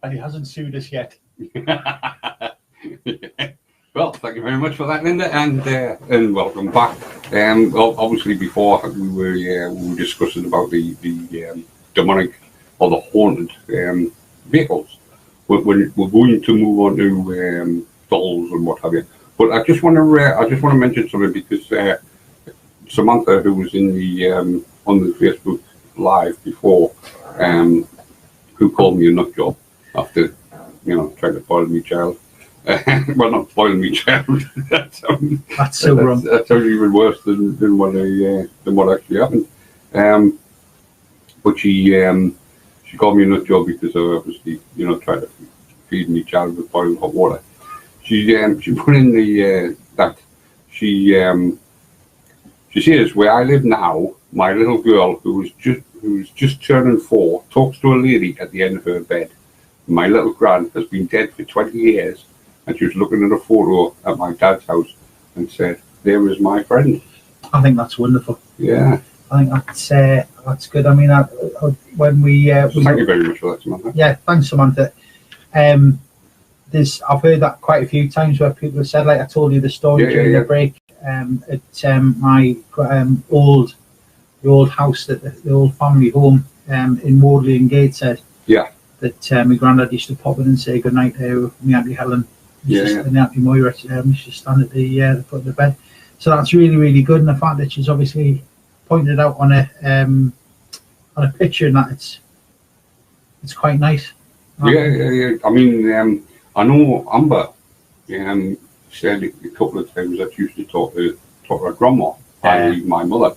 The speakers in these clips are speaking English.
And he hasn't sued us yet. Well, thank you very much for that, Linda, and welcome back. Well, obviously, before we were discussing about the demonic or the haunted vehicles. We're going to move on to dolls and what have you. But I just want to mention something because Samantha, who was in the on the Facebook Live before, who called me a nut job after trying to spoil me child. Well, not spoiling me child. That's so wrong. That's even worse than what actually happened. But she called me a nut job because I obviously tried to feed me child with boiling hot water. She put in the that she says, where I live now, my little girl who's just turning 4 talks to a lady at the end of her bed. My little gran has been dead for 20 years, and she was looking at a photo at my dad's house and said, "There is my friend." I think that's wonderful. Yeah. I think that's good. I mean, when we thank you very much for that, Samantha. Yeah, thanks, Samantha. I've heard that quite a few times where people have said, like I told you the story during the break, at my the old house, the old family home in Wardley and Gateshead. Yeah. That my granddad used to pop in and say good night to my Auntie Helen. And Auntie Moira used to stand at the foot of the bed. So that's really, really good. And the fact that she's obviously pointed out on a picture and that it's quite nice. Yeah. I mean, I know Amber said a couple of times that she used to talk to her grandma, i.e. my mother.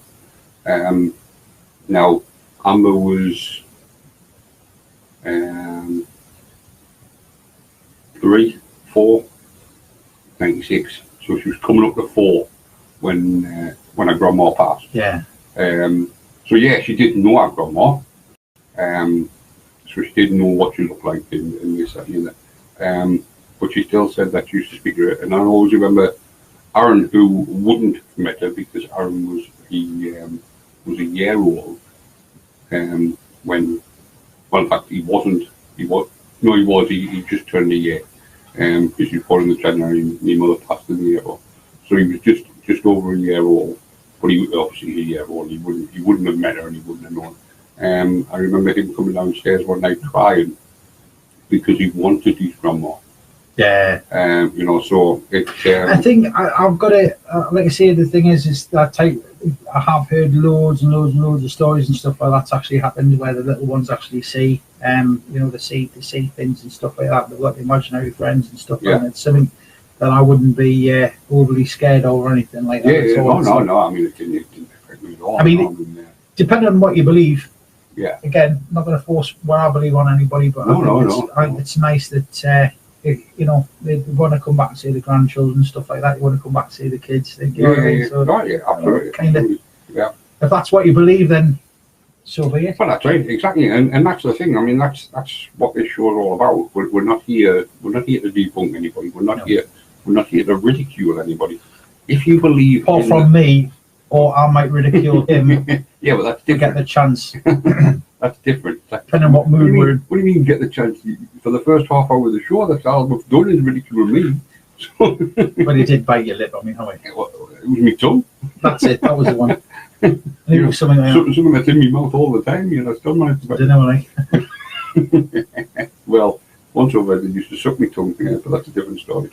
Now, Amber was 3, 4, 96, so she was coming up to 4 when her grandma passed. Yeah. So yeah, she didn't know her grandma. So she didn't know what she looked like in this and that. But she still said that she used to speak to her. And I always remember Aaron, who wouldn't have met her because Aaron was a year old when, well, in fact, he just turned a year because he was born in the January and my mother passed in the year old. So he was just over a year old, but he obviously a year old. He wouldn't have met her and he wouldn't have known. I remember him coming downstairs one night crying because he wanted his grandma. Yeah. So it's. I think I've got it. Like I say, the thing is that I have heard loads and loads and loads of stories and stuff like that's actually happened where the little ones actually see, they see things and stuff like that. They've got imaginary friends and stuff like that. It's something that I wouldn't be overly scared of or anything like that. Yeah. No. I mean, it didn't affect me at all. I mean, depending on what you believe. Yeah. Again, not going to force what I believe on anybody, but I think it's nice that. They want to come back and see the grandchildren and stuff like that. They want to come back and see the kids. Absolutely. If that's what you believe, then so be it. Well, that's right, exactly, and that's the thing. I mean, that's what this show is all about. We're not here. We're not here to debunk anybody. We're not here to ridicule anybody. If you believe, or from me, or I might ridicule him. Yeah, but that's different. To get the chance. That's different. Depending on what mood we're in. What do you mean get the chance? For the first half hour of the show, that's all we've done is ridicule me. Well, you did bite your lip. I mean, how it was my tongue. That's it. That was the one. And it was something that's in my mouth all the time. I still managed to. I don't know, like. Well, once over, they used to suck my tongue, but that's a different story.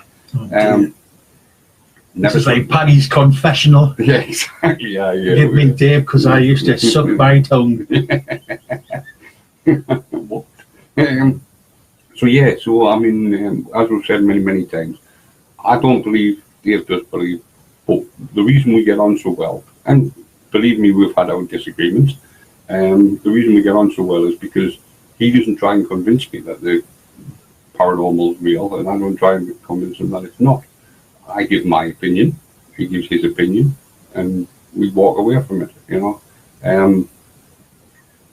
This is like Paddy's confessional. Yeah, exactly. Yeah. Give me Dave because I used to suck my tongue. What? So I mean, as we've said many times, I don't believe Dave does believe, but the reason we get on so well, and believe me, we've had our disagreements. The reason we get on so well is because he doesn't try and convince me that the paranormal is real, and I don't try and convince him that it's not. I give my opinion, he gives his opinion, and we walk away from it,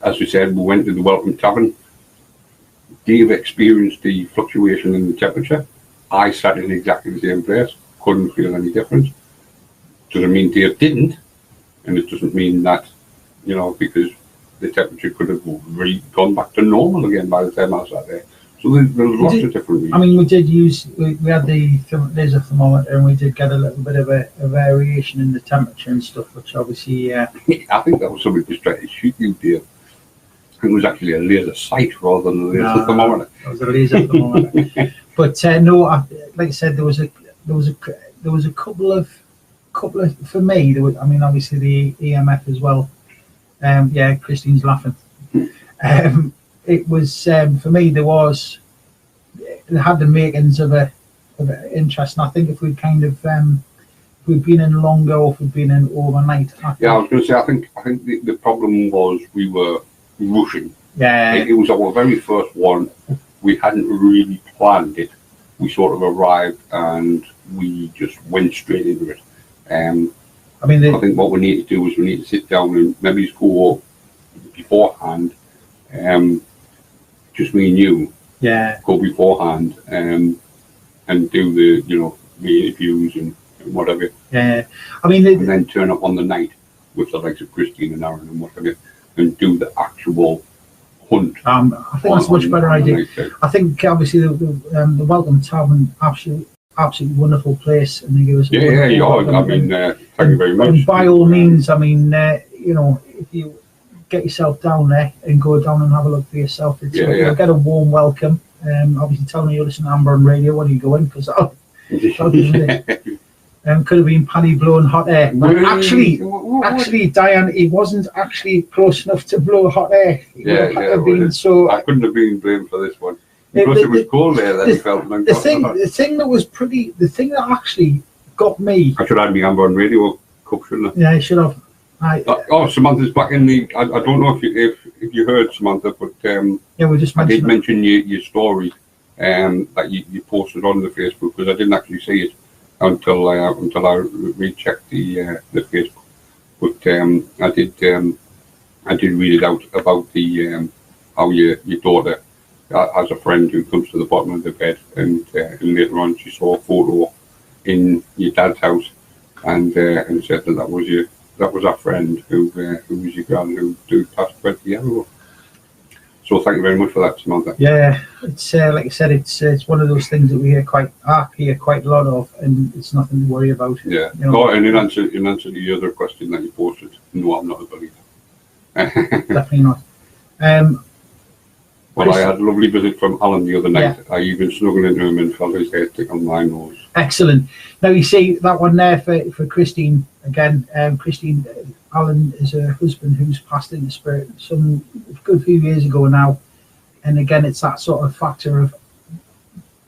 As we said, we went to the Welcome Tavern. Dave experienced the fluctuation in the temperature. I sat in exactly the same place, couldn't feel any difference. Doesn't mean Dave didn't, and it doesn't mean that, because the temperature could have gone back to normal again by the time I sat there. So there's lots of different reasons. I mean, we did use, we had the laser thermometer, and we did get a little bit of a variation in the temperature and stuff, which obviously... I think that was somebody just trying to shoot you, dear. It was actually a laser sight rather than a laser thermometer. It was a laser thermometer. But no, like I said, there was a couple of for me. There was, I mean, obviously the EMF as well. Yeah, Christine's laughing. It was for me. It had the makings of a interest, and I think if we'd kind of if we'd been in longer, or if we'd been in overnight. I was going to say, I think the problem was we were rushing. Yeah, it was our very first one. We hadn't really planned it. We sort of arrived and we just went straight into it. I think what we need to do is we need to sit down and maybe go beforehand. Just me and you. Yeah. Go beforehand and do the interviews and whatever. Yeah. I mean, and then turn up on the night with the likes of Christine and Aaron and whatever, and do the actual hunt. I think that's a much better idea. I think obviously the Welcome Tavern, absolutely wonderful place, and they give us. I mean, thank you very much. And by all means, I mean, if you get yourself down there and go down and have a look for yourself, you'll get a warm welcome. Obviously, tell me you listen to Amber on radio when you go in, because could have been Paddy blowing hot air. But actually, Diane, he wasn't actually close enough to blow hot air. I couldn't have been blamed for this one. Because it was cold there, then he felt the thing that actually got me. I should have had my Amber on radio cup, shouldn't I? Yeah, you should have. Samantha's back in the. I don't know if you heard, Samantha, but we just I did mention your story that you posted on the Facebook, because I didn't actually see it until I rechecked the Facebook. But I did read it out about the how your daughter has a friend who comes to the bottom of the bed, and later on she saw a photo in your dad's house, and said that was our friend who was your gran who passed 20 years ago. So thank you very much for that, Samantha. Yeah, it's like I said, it's one of those things that we hear quite a lot of, and it's nothing to worry about. Yeah. And in answer to the other question that you posted, no, I'm not a believer. Definitely not. Well, I had a lovely visit from Alan the other night. Yeah. I even snuggled into him and felt his head tickle my nose. Excellent. Now you see that one there for Christine again. Christine, Alan is her husband who's passed into spirit some good few years ago now, and again it's that sort of factor of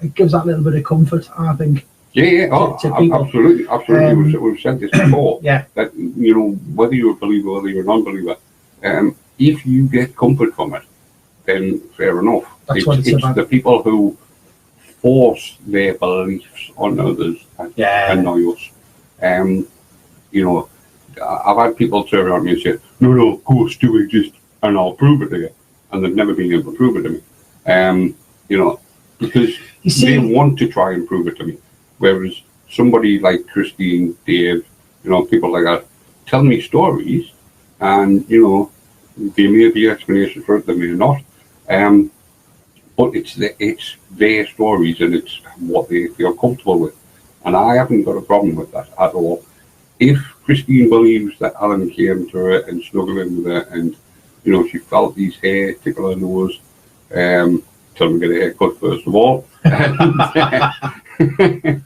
it gives that little bit of comfort, I think. Yeah. Absolutely. We've said this before. Yeah. That whether you're a believer, whether you're a non-believer, if you get comfort from it, then fair enough. That's what it's about. The people who force their beliefs on others and annoy us. I've had people turn around me and say, no, ghosts do exist, and I'll prove it to you. And they've never been able to prove it to me. Because they want to try and prove it to me. Whereas somebody like Christine, Dave, people like that, tell me stories, and, there may be explanation for it, there may not. But it's their stories, and it's what they feel comfortable with. And I haven't got a problem with that at all. If Christine believes that Alan came to her and snuggled in with her, and she felt his hair tickle her nose, tell him to get a haircut first of all.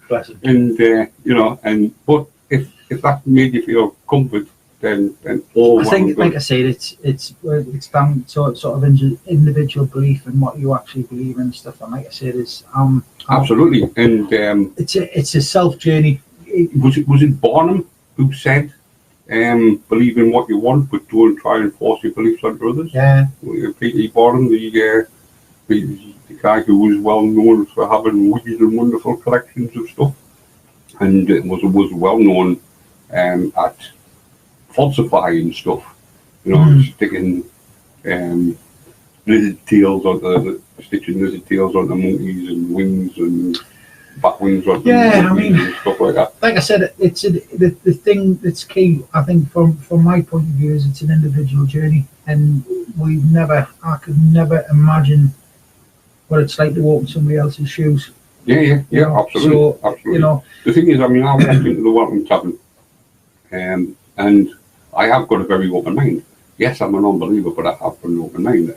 But if that made you feel comfort, then all. I think, like I said, it's down to sort of individual belief and what you actually believe in and stuff. And like I said, is absolutely, and it's a self journey. Was it Barnum who said, "Believe in what you want, but don't try and force your beliefs on others"? Yeah. P.T. Barnum, the guy who was well known for having weird and wonderful collections of stuff, and was well known at falsifying stuff, sticking lizard tails onto stitching lizard tails onto monkeys and wings and bat wings onto monkeys and stuff like that. Like I said, it's the thing that's key. I think from my point of view is it's an individual journey, and I could never imagine what it's like to walk in somebody else's shoes. Yeah, absolutely. So, absolutely. The thing is, I mean, I walked into the Welcome Tavern, and I have got a very open mind. Yes, I'm a non-believer, but I have got an open mind.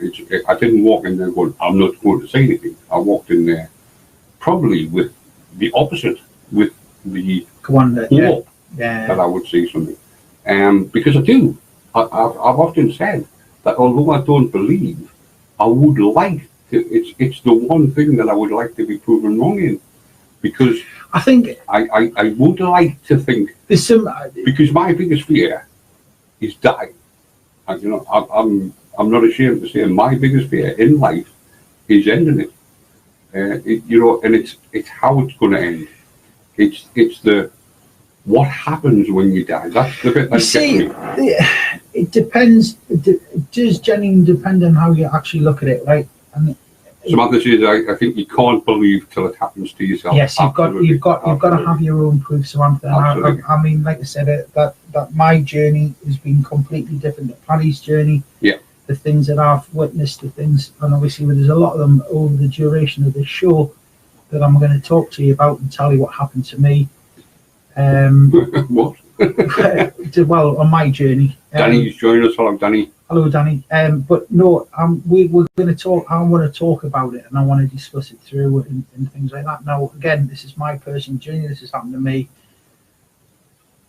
I didn't walk in there going, I'm not going to say anything. I walked in there probably with the opposite, with the hope that I would say something. Because I do. I've often said that although I don't believe, I would like to, it's the one thing that I would like to be proven wrong in. Because I think I would like to think there's some, because my biggest fear is dying. And, you know, I'm not ashamed to say my biggest fear in life is ending it. You know, and it's how it's going to end. It's the what happens when you die. That's the bit that gets me. It depends. It does genuinely depend on how you actually look at it, right? And Samantha says, I think you can't believe till it happens to yourself. Yes, you've got to have your own proof, Samantha. I mean, like I said, that my journey has been completely different to Paddy's journey. Yeah. The things that I've witnessed, the things, and obviously there's a lot of them over the duration of this show that I'm going to talk to you about and tell you what happened to me. What? Well, on my journey. Danny's joining us. Hello, Danny. Hello, Danny. But no, we're going to talk. I want to talk about it, and I want to discuss it through and things like that. Now, again, this is my personal journey. This has happened to me.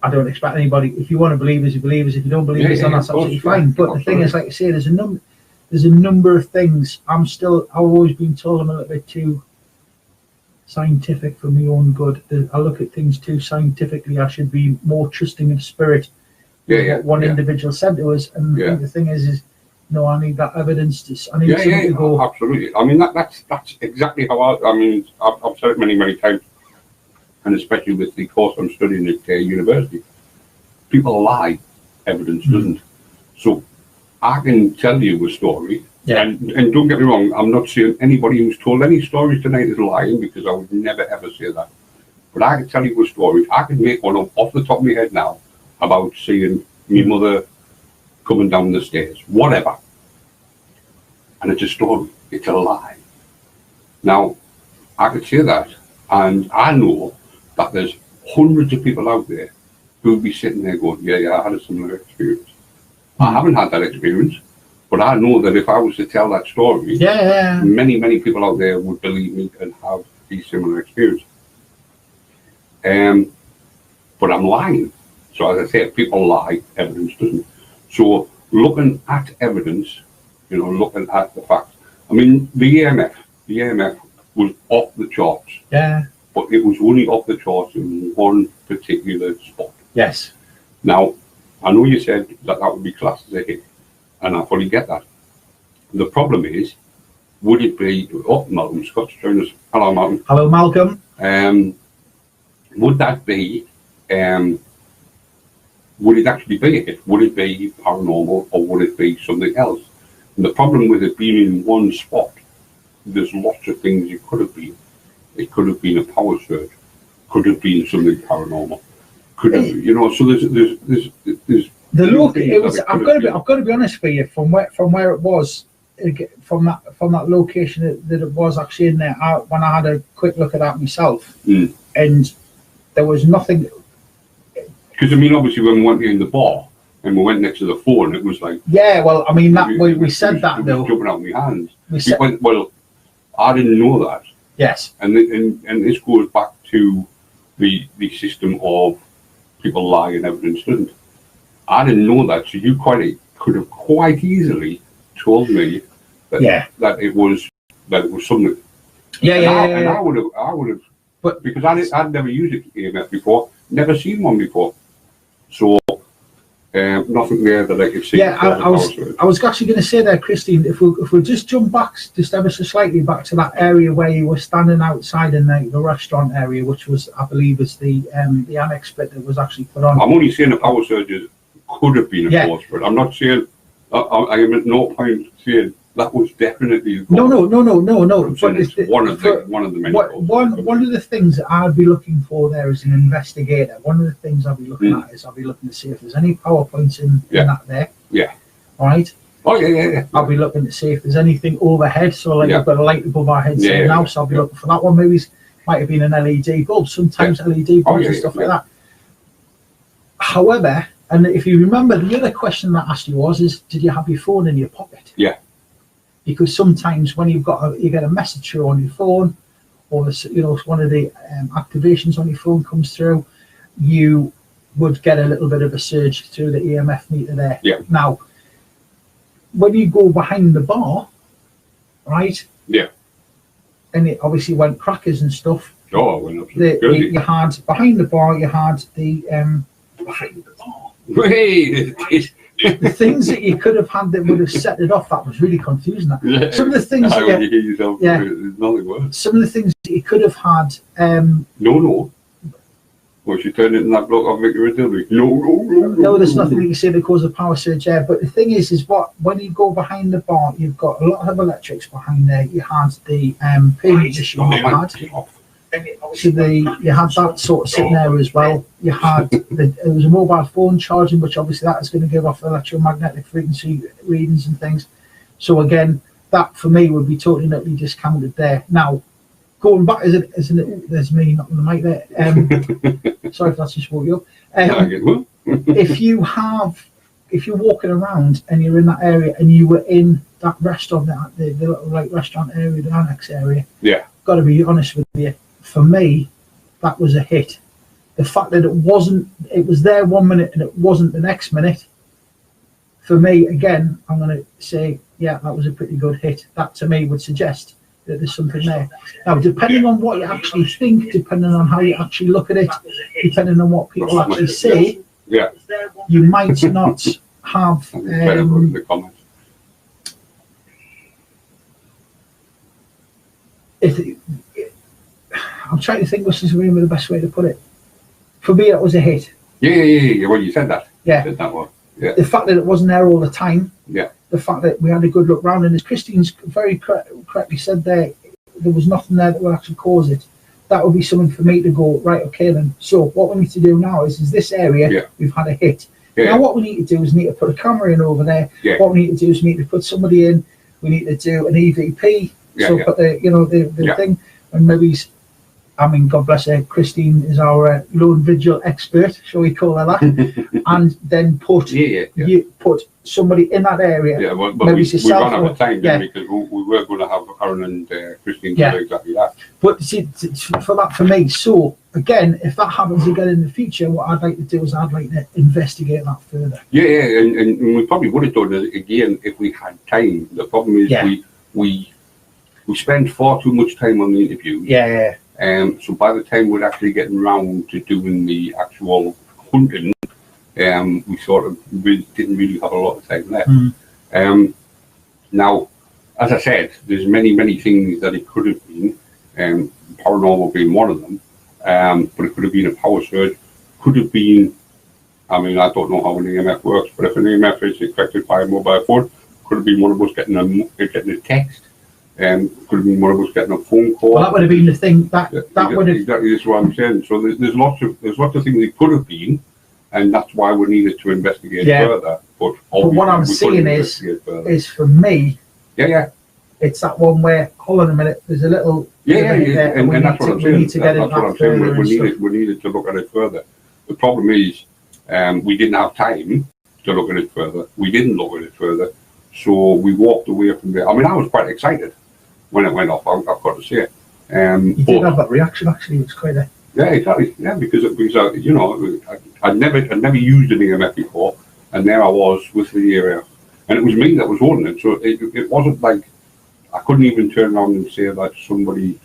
I don't expect anybody. If you want to believe us, you believe us. If you don't believe us, then that's absolutely fine. But the thing is, like I say, there's a number of things. I've always been told I'm a little bit too scientific for my own good. I look at things too scientifically. I should be more trusting of spirit. What one individual said to us, and the thing is no, I need that evidence. I need something to go. Absolutely. I mean, that's exactly how I mean, I've said it many times, and especially with the course I'm studying at university, people lie, evidence doesn't. So I can tell you a story, and don't get me wrong, I'm not saying anybody who's told any stories tonight is lying, because I would never ever say that. But I can tell you a story. I can make one up off the top of my head now about seeing my mother coming down the stairs, whatever. And it's a story. It's a lie. Now, I could say that, and I know that there's hundreds of people out there who would be sitting there going, yeah, I had a similar experience. I haven't had that experience, but I know that if I was to tell that story, many people out there would believe me and have a similar experience. But I'm lying. So as I said, people lie, evidence doesn't. So looking at evidence, you know, looking at the facts. I mean, the EMF was off the charts. Yeah. But it was only off the charts in one particular spot. Yes. Now, I know you said that would be classed as a hit, and I fully get that. The problem is, would it be, Malcolm Scott's joining us. Hello, Malcolm. Hello, Malcolm. Would that be, would it actually be a hit? Would it be paranormal, or would it be something else? And the problem with it being in one spot, there's lots of things it could have been. It could have been a power surge, could have been something paranormal, could have, you know. So there's the look. It was. I've got to be honest with you. From where it was, from that location that it was actually in there. When I had a quick look at that myself, and there was nothing. Because I mean, obviously, when we went in the bar and we went next to the phone, it was like, yeah. Well, I mean, that we said that though. Jumping out of my hands. We went, well, I didn't know that. Yes. And this goes back to the system of people lie and evidence doesn't. I didn't know that, so you could have quite easily told me that it was something. And I would have, but because I'd never used an EMF before, never seen one before, so nothing there that I could see. Yeah, I was actually going to say there, Christine, if we just jump back just ever so slightly back to that area where you were standing outside in the restaurant area, which was, I believe, is the annex bit that was actually put on. I'm only saying the power surges could have been a cause for it. I'm not saying, I am at no point saying that was definitely the cause. No. But it's one of the many causes. One of the things that I'd be looking for there as an investigator, one of the things I'll be looking at is I'll be looking to see if there's any PowerPoints in that there. Yeah. All right. Oh yeah. I'll be looking to see if there's anything overhead. So like we've got a light above our heads now, so I'll be looking for that one. Maybe might have been an LED bulb. Sometimes LED bulbs and stuff like that. However, and if you remember, the other question that I asked you was, did you have your phone in your pocket? Yeah. Because sometimes when you get a message through on your phone, or one of the activations on your phone comes through, you would get a little bit of a surge through the EMF meter there. Yeah. Now, when you go behind the bar, right? Yeah. And it obviously went crackers and stuff. Oh, well, you had behind the bar, you had the behind the bar. The things that you could have had that would have set it off, that was really confusing. Some of the things Some of the things that you could have had. No. Well, she turned it in that block, I'll make her a dilly. No, there's nothing that you say that causes a power surge there. But the thing is when you go behind the bar, you've got a lot of electrics behind there. You had the payment machine you had. So you had that sort of sitting there as well. You had there was a mobile phone charging, which obviously that is going to give off electromagnetic frequency readings and things. So again, that for me would be totally discounted there. Now, going back, isn't it? There's me not on the mic there. Sorry if that's just woke you up. If you're walking around and you're in that area and you were in that restaurant, the little like restaurant area, the annex area. Yeah. Got to be honest with you. For me, that was a hit. The fact that it was there 1 minute and it wasn't the next minute. For me, again, I'm going to say, yeah, that was a pretty good hit. That to me would suggest that there's something there. Now, depending on what you actually think, depending on how you actually look at it, depending on what people actually say, you might not have. The comments. I'm trying to think which is really the best way to put it. For me, it was a hit. Yeah. Well, you said that. Yeah. You said that one. Yeah. The fact that it wasn't there all the time. Yeah. The fact that we had a good look round, and as Christine's very correctly said there was nothing there that would actually cause it. That would be something for me to go, right, okay then. So what we need to do now is this area, we've had a hit. Now what we need to do is need to put a camera in over there. What we need to do is we need to put somebody in. We need to do an EVP. Put the thing, and maybe, I mean, God bless her, Christine is our lone vigil expert, shall we call her that? And then put somebody in that area. Yeah, but we ran out of time then because we were going to have Aaron and Christine do exactly that. But see, for me, so again, if that happens again in the future, what I'd like to do is I'd like to investigate that further. Yeah, and we probably would have done it again if we had time. The problem is we spend far too much time on the interviews. Yeah. So by the time we're actually getting round to doing the actual hunting, we sort of didn't really have a lot of time left. Now, as I said, there's many things that it could have been, paranormal being one of them, but it could have been a power surge, could have been, I mean, I don't know how an EMF works, but if an EMF is affected by a mobile phone, could have been one of us getting a text. Could have been one of us getting a phone call. Well, that would have been the thing. That would have exactly. That's what I'm saying. So there's lots of things it could have been, and that's why we needed to investigate further. But what I'm saying is for me. Yeah. It's that one where, hold on a minute, there's a little. And that's what I'm saying. That's what I'm saying. We needed to look at it further. The problem is, we didn't have time to look at it further. We didn't look at it further, so we walked away from there. I mean, I was quite excited when it went off, I've got to say. You did have that reaction, actually. It was quite a... Yeah, exactly. Yeah, because you know, I'd never used an EMF before, and there I was with the area, and it was me that was holding it. So it wasn't like I couldn't even turn around and say that somebody,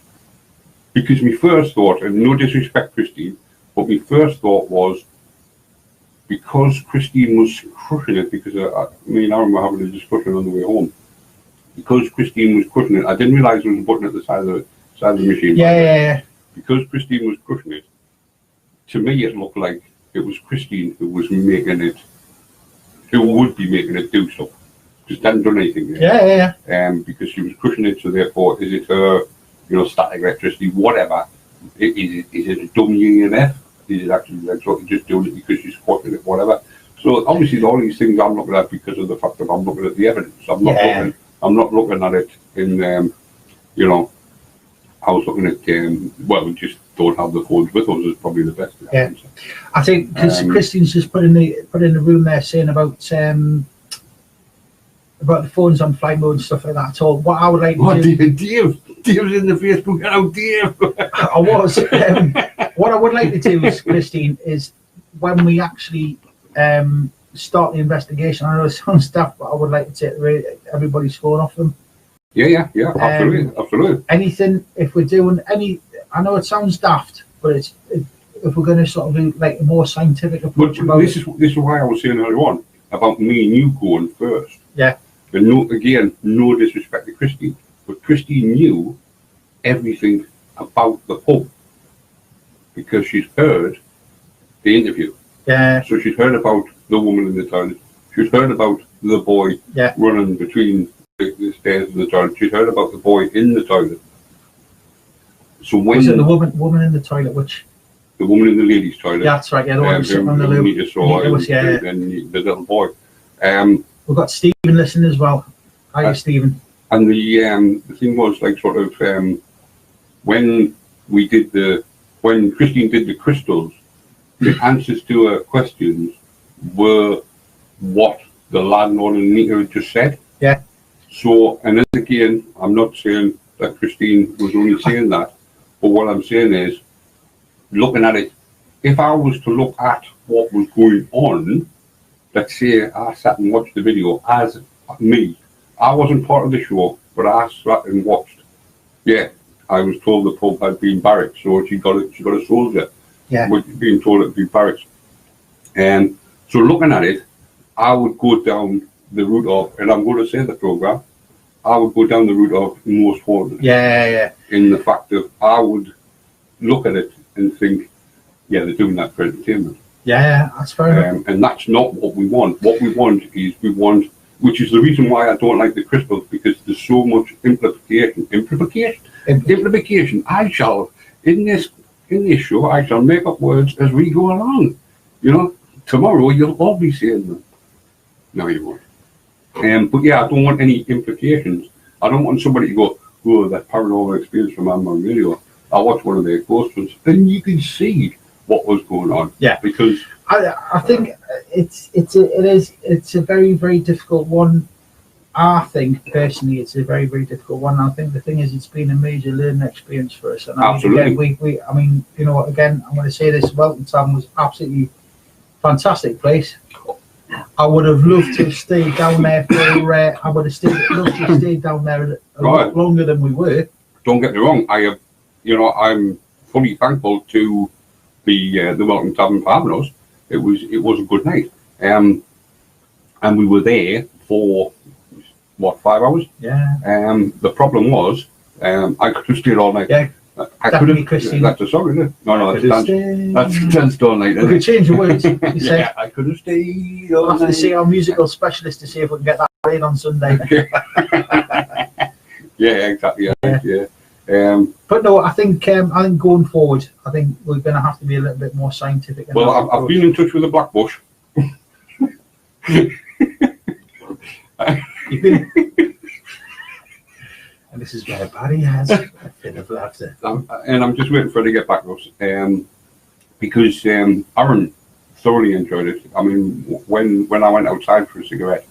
because my first thought, and no disrespect, Christine, but my first thought was because Christine was crushing it, because me and Aaron were having a discussion on the way home. Because Christine was crushing it, I didn't realise there was a button at the side of the machine. Yeah. Because Christine was crushing it, to me it looked like it was Christine who was making it, who would be making it do stuff. Just hadn't done anything yet. Yeah. Because she was crushing it, so therefore, is it her, static electricity, whatever? Is it a dumb EMF? Is it actually like sort of just doing it because she's crushing it, whatever? So obviously all these things I'm looking at because of the fact that I'm looking at the evidence. I'm not looking at it in you know, I was looking at well, we just don't have the phones with us is probably the best answer. I think because Christine's just put in the room there saying about the phones on flight mode and stuff like that. So what I would like to do, Dave's in the Facebook now, Dave. I was. What I would like to do, Christine, is when we actually start the investigation. I know it sounds daft, but I would like to take everybody's phone off them. Yeah, absolutely. Anything, if we're doing any, I know it sounds daft, but if we're going to sort of do like a more scientific approach about this is why I was saying earlier on about me and you going first. Yeah. And no disrespect to Christine, but Christine knew everything about the pub because she's heard the interview. Yeah. So she's heard about the woman in the toilet. She's heard about the boy running between the stairs and the toilet. She's heard about the boy in the toilet. So when was it the woman in the toilet, which the woman in the ladies' toilet? Yeah, that's right. Yeah, the one who's sitting on the loo. And the little boy. We've got Stephen listening as well. Hi, Stephen. And the thing was like sort of when Christine did the crystals, the answers to her questions were what the landlord and Anita had just said. Yeah. So, and then again, I'm not saying that Christine was only saying that, but what I'm saying is, looking at it, if I was to look at what was going on, let's say I sat and watched the video as me, I wasn't part of the show, but I sat and watched. Yeah, I was told the pub had been barracks, so she got a soldier. Yeah. Being told it'd be barracks. And so looking at it, I would go down the route of, and I'm going to say the program, I would go down the route of most haunted. Yeah. In the fact that I would look at it and think, yeah, they're doing that for entertainment. Yeah, that's fair enough. And that's not what we want. What we want, which is the reason why I don't like the crystals, because there's so much implication. I shall, in this show, I shall make up words as we go along. You know, tomorrow you'll all be saying them. No, you won't. But yeah, I don't want any implications. I don't want somebody to go, oh, that paranormal experience from Amber Radio. I watched one of their ghost ones, and you can see what was going on. Yeah, because I think it's a very, very difficult one. I think personally, it's a very, very difficult one. I think the thing is, it's been a major learning experience for us. And absolutely. Again, I mean, you know, again, I'm going to say this: Welton Tavern was absolutely fantastic place. I would have loved to have stayed down there for. I would have loved to have stayed down there a lot longer than we were. Don't get me wrong. I'm fully thankful to the Welton Tavern for having us. It was a good night. And we were there for what, 5 hours? Yeah. The problem was I could have stayed all night. Yeah. I could have. That's a song, isn't it? No, that's danced all night. We could change the words. Yeah, I could have stayed all night. We'll have to see our musical specialist to see if we can get that played on Sunday. Yeah, exactly. Yeah. But no, I think going forward, I think we're going to have to be a little bit more scientific. Well, I've been in touch with the Black Bush. You've been. And this is where Barry has a fit of laughter. And I'm just waiting for her to get back to us. Because Aaron thoroughly enjoyed it. I mean, when I went outside for a cigarette,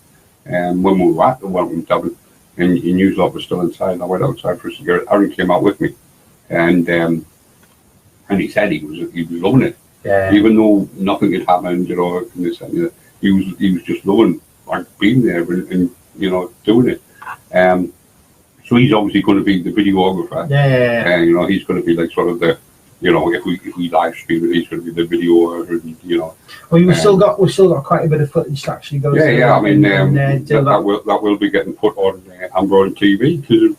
when we were at the Welton Tavern, and Newslot was still inside, and I went outside for a cigarette, Aaron came out with me. And he said he was loving it. Yeah. Even though nothing had happened, you know, and this, and he was just loving like being there and you know, doing it. So he's obviously going to be the videographer. Yeah. And you know, he's going to be like sort of the, you know, if we live stream it, he's going to be the video, and you know. Well, we've still got quite a bit of footage to actually go. Yeah. I mean, that will be getting put on Android TV, because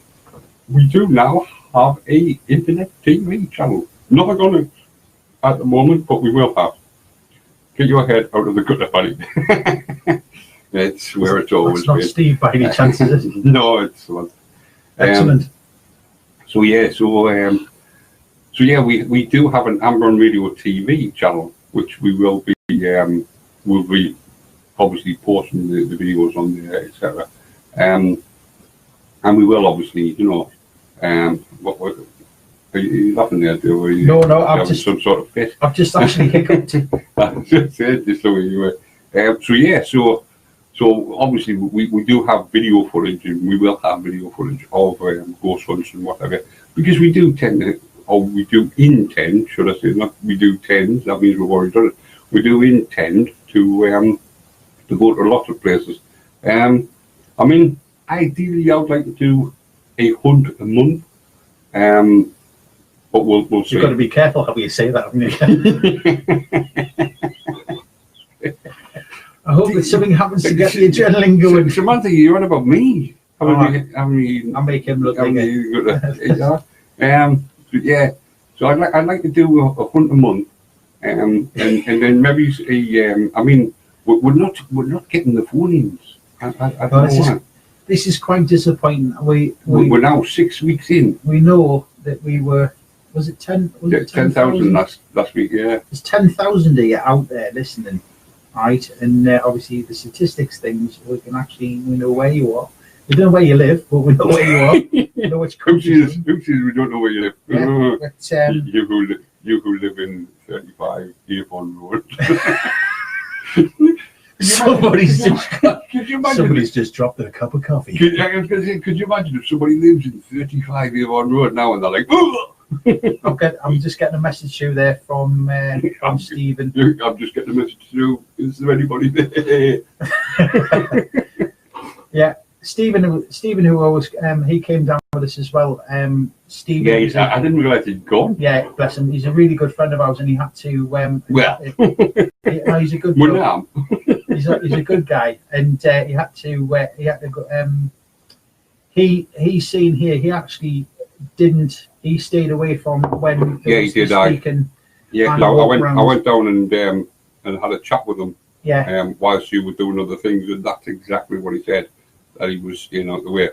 we do now have a internet TV channel. Not going to at the moment, but we will have. Get your head out of the gutter, buddy. It's where it's always been. It's not Steve by any chance, is it? No, it's not. Excellent. So we do have an Amber Radio TV channel, which we will be obviously posting the videos on there, etc. And we will obviously, what are you laughing there, Joe? Are you, No, I've just some sort of fit. I've just actually hiccuped. Just the way you were. So obviously we do have video footage, and we will have video footage of ghost hunts and whatever, because we do tend to, or we do intend, should I say, not we do tend, that means we've already done it, we do intend to go to lots of places. I mean, ideally I'd like to do a hunt a month, but we'll see. You've got to be careful how you say that, haven't you? I hope that something happens to get the adrenaline going. Samantha, you're on about me. I'll make him look like it. Yeah. So I'd like to do a hunt a month, and then maybe I mean, we're not getting the phone-ins. I don't know why. This is quite disappointing. We're now 6 weeks in. We know that we were. Was it 10? 10,000 last week. Yeah. There's 10,000 of you out there listening, right? And obviously the statistics things, we know where you are. We don't know where you live, but we know where you are. We know which country. Who says we don't know where you live? Yeah, but, you who live in 35 Dearborn Road. Somebody's just dropped a cup of coffee. Could you imagine if somebody lives in 35 Dearborn Road now and they're like, oh! Okay, I'm just getting a message through there from Stephen. I'm just getting a message through. Is there anybody there? Yeah, Stephen, who always he came down with us as well. Stephen. Yeah, I didn't realise he'd gone. Yeah, bless him. He's a really good friend of ours, and he had to. He's a good. Well, he's a good guy, and he had to go. He's seen here. He actually didn't. He stayed away from when. He did. I went down and had a chat with him. Yeah. Whilst you were doing other things, and that's exactly what he said. That he was, out the way.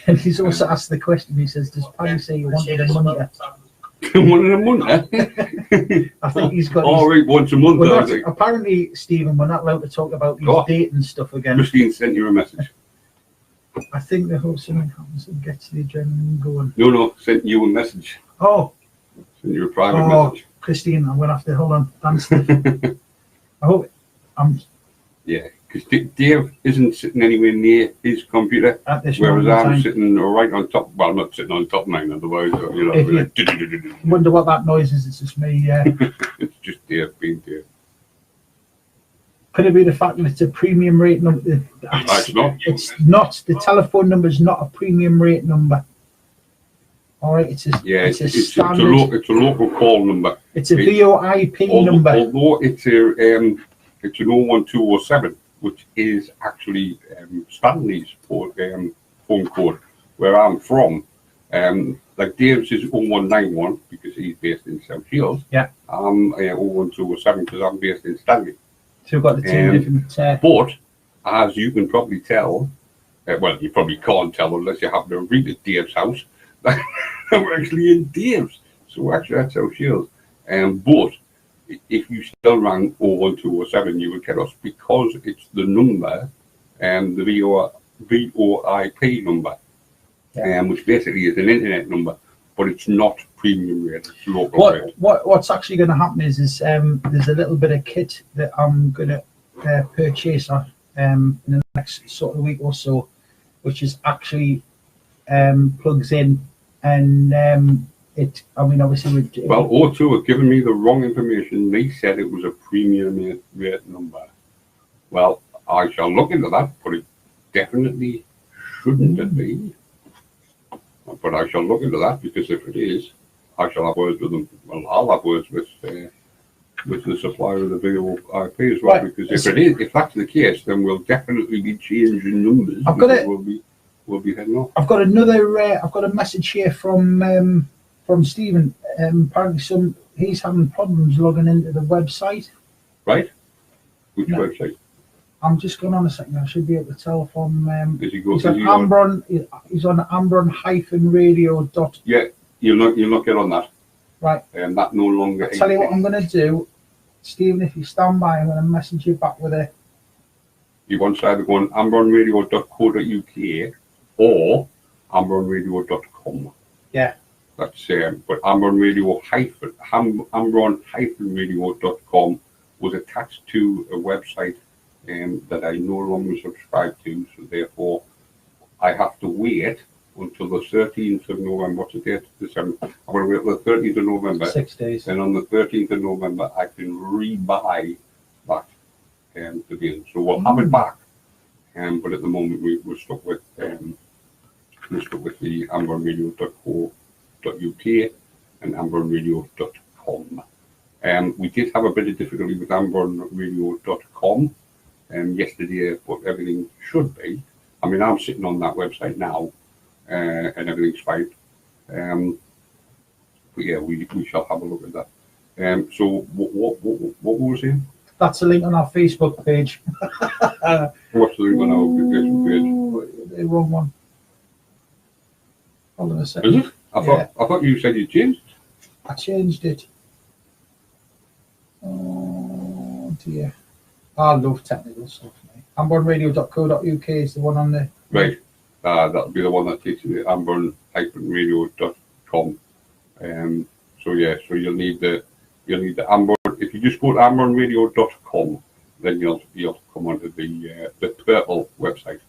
And he's also asked the question. He says, "Does Paddy say you wanted a money?" Wanted a month? I think he's got. All right, once a month. Apparently, Stephen, we're not allowed to talk about his dating stuff again. Christine sent you a message. I think they hope something happens and gets the adrenaline going. No, sent you a message. Oh. Sent you a private message. Christine, I'm going to have to hold on. I hope Yeah, because Dave isn't sitting anywhere near his computer, at this whereas I'm sitting right on top. Well, I'm not sitting on top of mine, otherwise, wonder what that noise is. It's just me. It's just Dave being Dave. Could it be the fact that it's a premium rate number? It's not. It's not. The telephone number is not a premium rate number. All right, it's a standard. It's a local call number. It's a VoIP number. Although it's an 01207, which is actually Stanley's phone code where I'm from. Like Dave's is 0191 because he's based in South Shields. Yeah. I'm 01207 because I'm based in Stanley. So we've got the two different. But as you can probably tell, well, you probably can't tell unless you happen to read at Dave's house. We're actually in Dave's, so we're actually at South Shields. But if you still rang 01207, you would get us because it's the number, the VoIP number, which basically is an internet number, but it's not premium rate, it's local rate. What's actually going to happen is there's a little bit of kit that I'm going to purchase in the next sort of week or so, which is actually plugs in and obviously. O2 have given me the wrong information. They said it was a premium rate number. Well, I shall look into that, but it definitely shouldn't be. But I shall look into that because if it is, I shall have words with them. Well, I'll have words with the supplier of the VoIP as well. Right. Because if that's the case, then we'll definitely be changing numbers. We'll be heading off. I've got a message here from Stephen. Apparently, he's having problems logging into the website. Right. Which website? I'm just going on a second. I should be able to tell from. He's on Ambron-radio. Yeah, you'll not get on that. Right. That no longer. I'll tell you what I'm going to do, Stephen. If you stand by, I'm going to message you back with You want to either go on amberonradio.co.uk or amberonradio.com. Yeah. That's but amberon-radio.com was attached to a website that I no longer subscribe to, so therefore I have to wait until the 13th of November. What's the date? I'm going to wait till the 13th of November. 6 days. And on the 13th of November, I can rebuy that again. So we'll have it back. But at the moment, we're stuck with the amberonradio.co.uk and amberonradio.com. We did have a bit of difficulty with amberonradio.com yesterday, but everything should be. I mean, I'm sitting on that website now, and everything's fine. But yeah, we shall have a look at that. So what were we saying? That's a link on our Facebook page. What's the link on our Facebook page? The wrong one. Hold on a second. Is it? I thought you said you changed. I changed it. Oh dear. I love technical stuff, mate. amberonradio.co.uk is the one on there. Right. That'll be the one that takes you to amberon-radio.com. So yeah, so you'll need the Amberon. If you just go to amberonradio.com, then you'll come onto the purple website.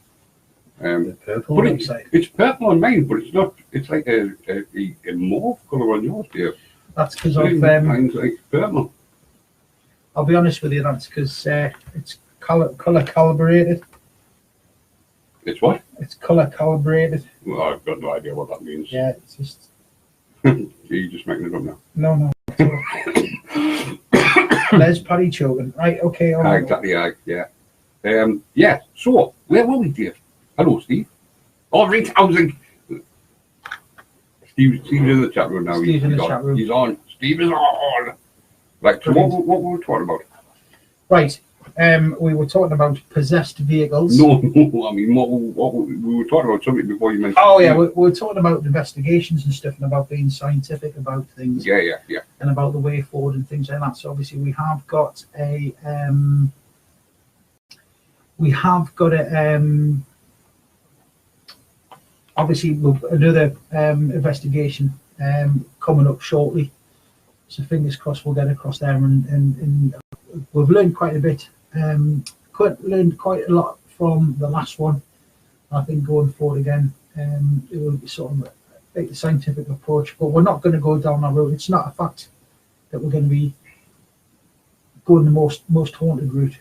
The purple but website. It's purple on mine, but it's not. It's like a mauve colour on yours, Dave. That's because mine's like purple. I'll be honest with you. That's because it's color calibrated. It's what? It's color calibrated. Well, I've got no idea what that means. Yeah, it's just. You're just making it up now. No. Les Paddy choking. Right, okay. Exactly, yeah. Yeah, so, where were we, Dave? Hello, Steve. All right, housing. Steve's in the chat room now. Steve's in the chat room. He's on. Steve is on. Right, so what were we talking about? Right, we were talking about possessed vehicles. No, I mean, what we were talking about something before you mentioned. Oh, yeah, we were talking about investigations and stuff and about being scientific about things. Yeah. And about the way forward and things like that. So obviously we have got a obviously another investigation coming up shortly. So fingers crossed we'll get across there, and we've learned quite a bit. Learned quite a lot from the last one. I think going forward again, it will be sort of take the scientific approach, but we're not going to go down that road. It's not a fact that we're going to be going the most haunted route.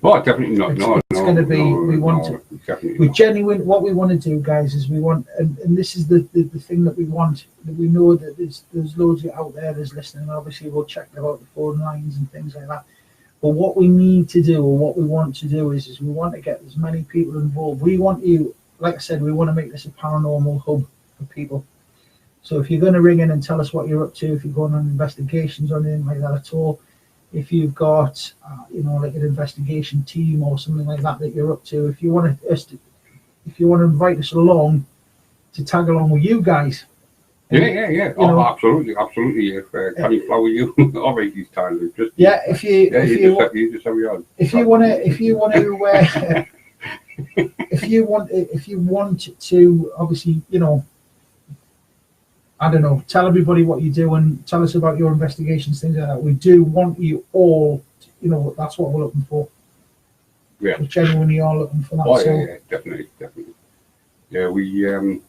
Well, definitely not. It's going to be. We genuine. What we want to do, guys, is we want, and this is the thing that we want. That we know that there's loads out there that's listening. Obviously, we'll check about the phone lines and things like that. But what we need to do, or what we want to do, is we want to get as many people involved. We want you, like I said, we want to make this a paranormal hub for people. So if you're going to ring in and tell us what you're up to, if you're going on investigations or anything like that at all, if you've got, like an investigation team or something like that you're up to, if you want to invite us along to tag along with you guys. Yeah. Absolutely. If can you flower you? All right, these times just. Yeah, if you just have your. If you want to, obviously, I don't know, tell everybody what you do and tell us about your investigations, things like that. We do want you all, that's what we're looking for. Yeah. We genuinely are looking for that. Oh, yeah, definitely. Yeah, we,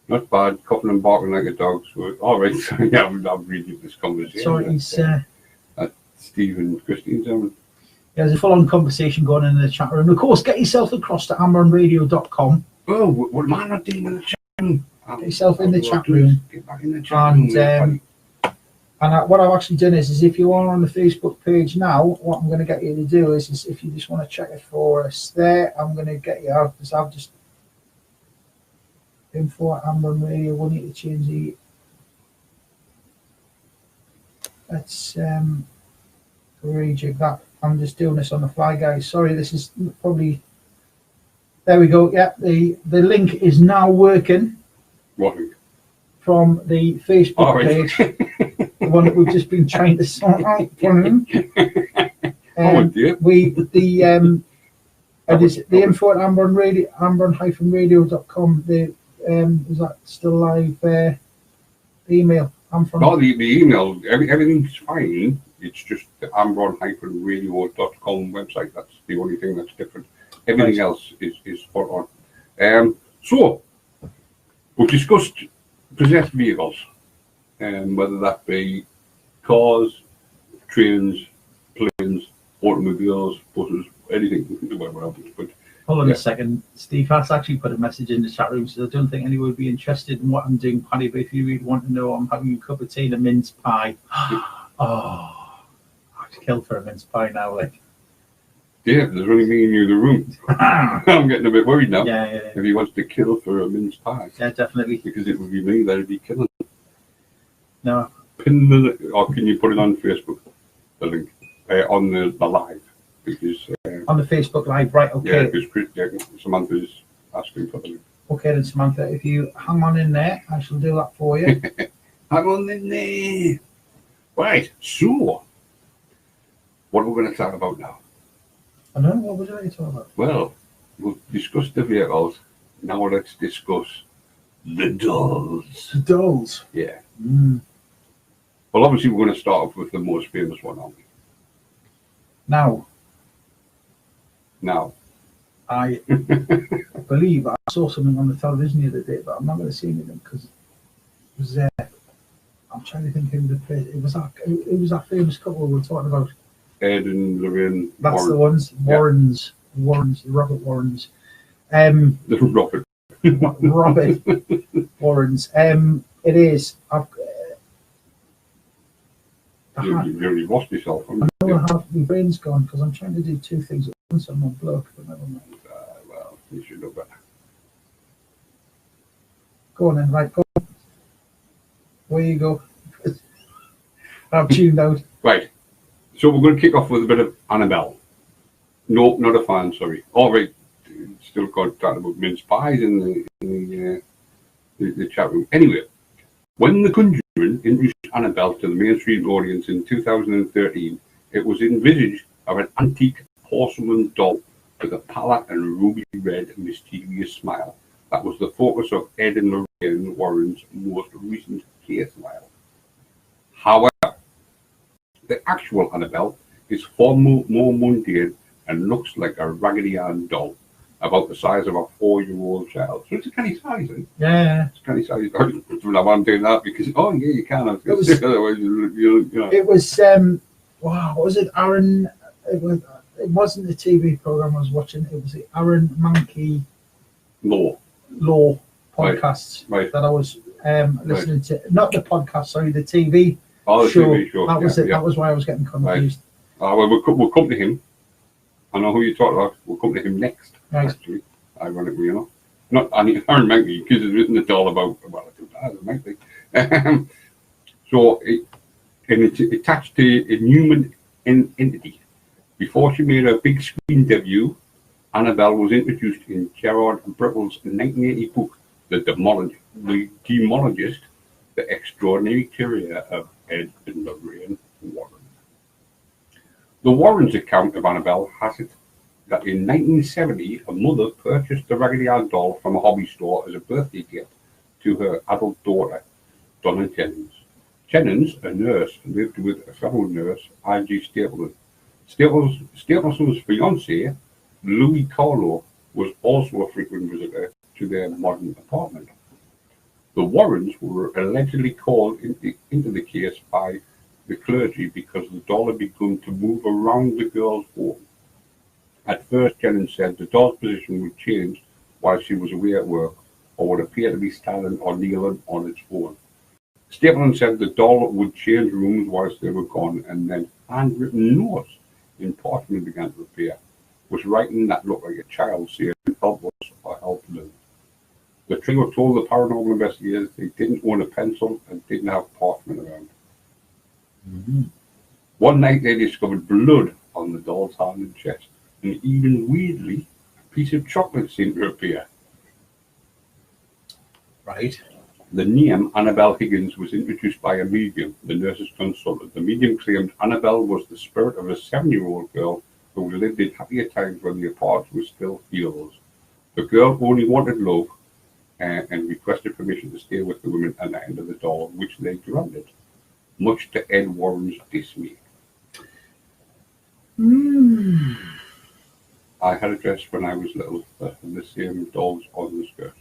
not bad, coughing and barking like a dog. So, all right, so yeah, I'm reading this conversation. Sorry, he's... Steve and Christine, gentlemen. Yeah, there's a full-on conversation going on in the chat room. Of course, get yourself across to amberonradio.com. Oh, what am I not doing in the chat room? Get yourself in the chat room. Get back in the chat room. What I've actually done is if you are on the Facebook page now, what I'm going to get you to do is if you just want to check it for us there, I'm going to get you out because I've just info at Amberon Radio. We'll need to change the. Let's rejig that. I'm just doing this on the fly, guys. Sorry, this is probably. There we go. Yeah, the link is now working. What? From the Facebook page, the one that we've just been trying to sort out. And is the info at ambron-radio.com, is that still live email? No, the email, everything's fine. It's just the ambron-radio.com website. That's the only thing that's different. Everything else is spot on. So, we've discussed possessed vehicles, whether that be cars, trains, planes, automobiles, buses, anything. But hold on a second. Steve has actually put a message in the chat room, so I don't think anyone would be interested in what I'm doing, Paddy, but if you really want to know, I'm having a cup of tea and a mince pie. Oh, I'd kill for a mince pie now, like. Yeah, there's only me and you in the room. I'm getting a bit worried now. Yeah. If he wants to kill for a mince pie. Yeah, definitely. Because it would be me that'd be killing. No. Or can you put it on Facebook? The link on the live, because on the Facebook live, right? Okay. Yeah, because Samantha's asking for the link. Okay, then Samantha, if you hang on in there, I shall do that for you. Hang on in there. Right. So, what are we going to talk about now? I don't know, what was I talking about? Well, we've discussed the vehicles. Now let's discuss the dolls. The dolls? Yeah. Mm. Well, obviously, we're going to start off with the most famous one, aren't we? Now, I believe I saw something on the television the other day, but I'm not going to see anything because it was I'm trying to think who the place. It was that famous couple we were talking about. Ed and Lorraine. That's Warren. the ones. Warrens, the Robert Warrens. The Robert. Robert Warrens. It is. You've really lost yourself. I know I have. My brain's gone because I'm trying to do two things at once. I'm on bloke, but never mind. Well, you should know better. Go on then, right, go on. Where you go? I'm tuned out. Right. So we're going to kick off with a bit of Annabelle. No, not a fan, sorry. All right. Still got talking about mince pies in the chat room. Anyway, when The Conjuring introduced Annabelle to the mainstream audience in 2013, it was envisaged of an antique porcelain doll with a pallid and ruby red mysterious smile. That was the focus of Ed and Lorraine Warren's most recent case file. However, the actual Annabelle is far more mundane and looks like a Raggedy Ann doll, about the size of a 4-year-old child. So it's a canny size, isn't it? Yeah. It's a canny size. I want to do that because, you can. Otherwise, it was, wow, what was it, Aaron? It wasn't the TV program I was watching. It was the Aaron Mankey Law podcasts that I was listening to. Not the podcast, sorry, the TV show. TV show. That was it. That was why I was getting confused. Well, we'll come to him. I know who you talk about. We'll come to him next. Right. Actually, ironically, not Aaron Mankey, because there isn't a doll about. Well, it might be. So it's attached to a human entity. Before she made her big screen debut, Annabelle was introduced in Gerard Brittle's 1980 book, The Demologist, The Extraordinary Career of Ed and Lorraine Warren. The Warrens' account of Annabelle has it that in 1970, a mother purchased the Raggedy Ann doll from a hobby store as a birthday gift to her adult daughter, Donna Jennings. Jennings, a nurse, lived with a fellow nurse, I.G. Stapleton. Stapleton's fiancé, Louis Carlo, was also a frequent visitor to their modern apartment. The Warrens were allegedly called into the case by the clergy because the doll had begun to move around the girl's home. At first, Jennings said the doll's position would change while she was away at work, or would appear to be standing or kneeling on its own. Stapleton said the doll would change rooms whilst they were gone, and then handwritten notes in parchment began to appear, with writing that looked like a child saying, "Help us" or "Help them." The trio told the paranormal investigators they didn't own a pencil and didn't have parchment around. Mm-hmm. One night they discovered blood on the doll's hand and chest, and even weirdly, a piece of chocolate seemed to appear. Right. The name Annabelle Higgins was introduced by a medium, the nurse's consultant. The medium claimed Annabelle was the spirit of a 7-year-old girl who lived in happier times when the apart were still heroes. The girl only wanted love and requested permission to stay with the women at the end of the door, which they granted, much to Ed Warren's dismay. I had a dress when I was little that had the same dolls on the skirt.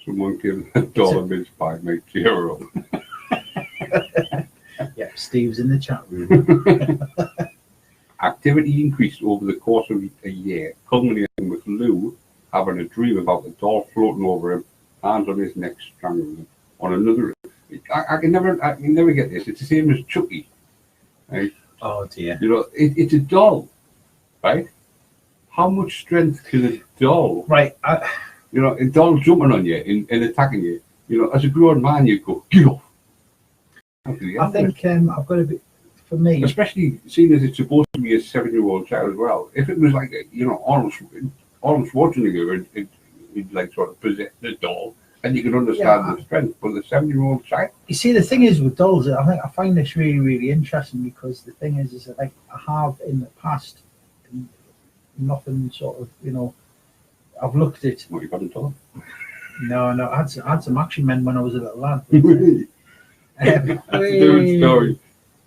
Someone gave a doll a mince pie, made 0. Yeah, Steve's in the chat room. Activity increased over the course of a year, culminating with Lou having a dream about the doll floating over him, hands on his neck, strangling him. On another, I can never get this. It's the same as Chucky, right? Oh dear. You know, it's a doll, right? How much strength can a doll? Right. You know, a doll jumping on you and attacking you. You know, as a grown man, you go, get off. I think I've got a bit. For me, especially seeing as it's supposed to be a 7-year-old child as well. If it was like Arnold Schwarzenegger, he'd like sort of possess the doll, and you can understand the strength. But the 7-year-old child. You see, the thing is with dolls, I find this really, really interesting because the thing is that like I have in the past, nothing sort of I've looked at. What you got a doll? No, I had some action men when I was a little lad. That's a different story.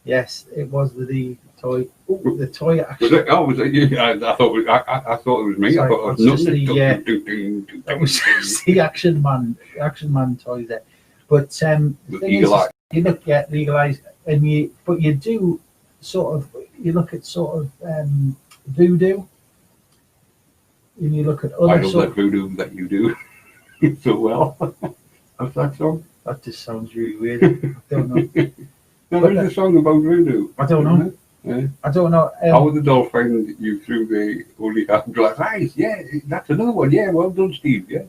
Yes, it was the toy. Ooh, the toy action. Was it? Oh, was it? Yeah, I thought it was me. Sorry, I thought it was nothing. That was just the action man toy there. But the thing is, you look at legalized, and you do sort of look at sort of voodoo, and you look at other. I love that voodoo that you do so well. What's that song? That just sounds really weird. I don't know. No, there's a song about voodoo. I don't know. Yeah. I don't know. How would the doll find you through the only half glass eyes? Yeah, that's another one. Yeah, well done, Steve. Yeah.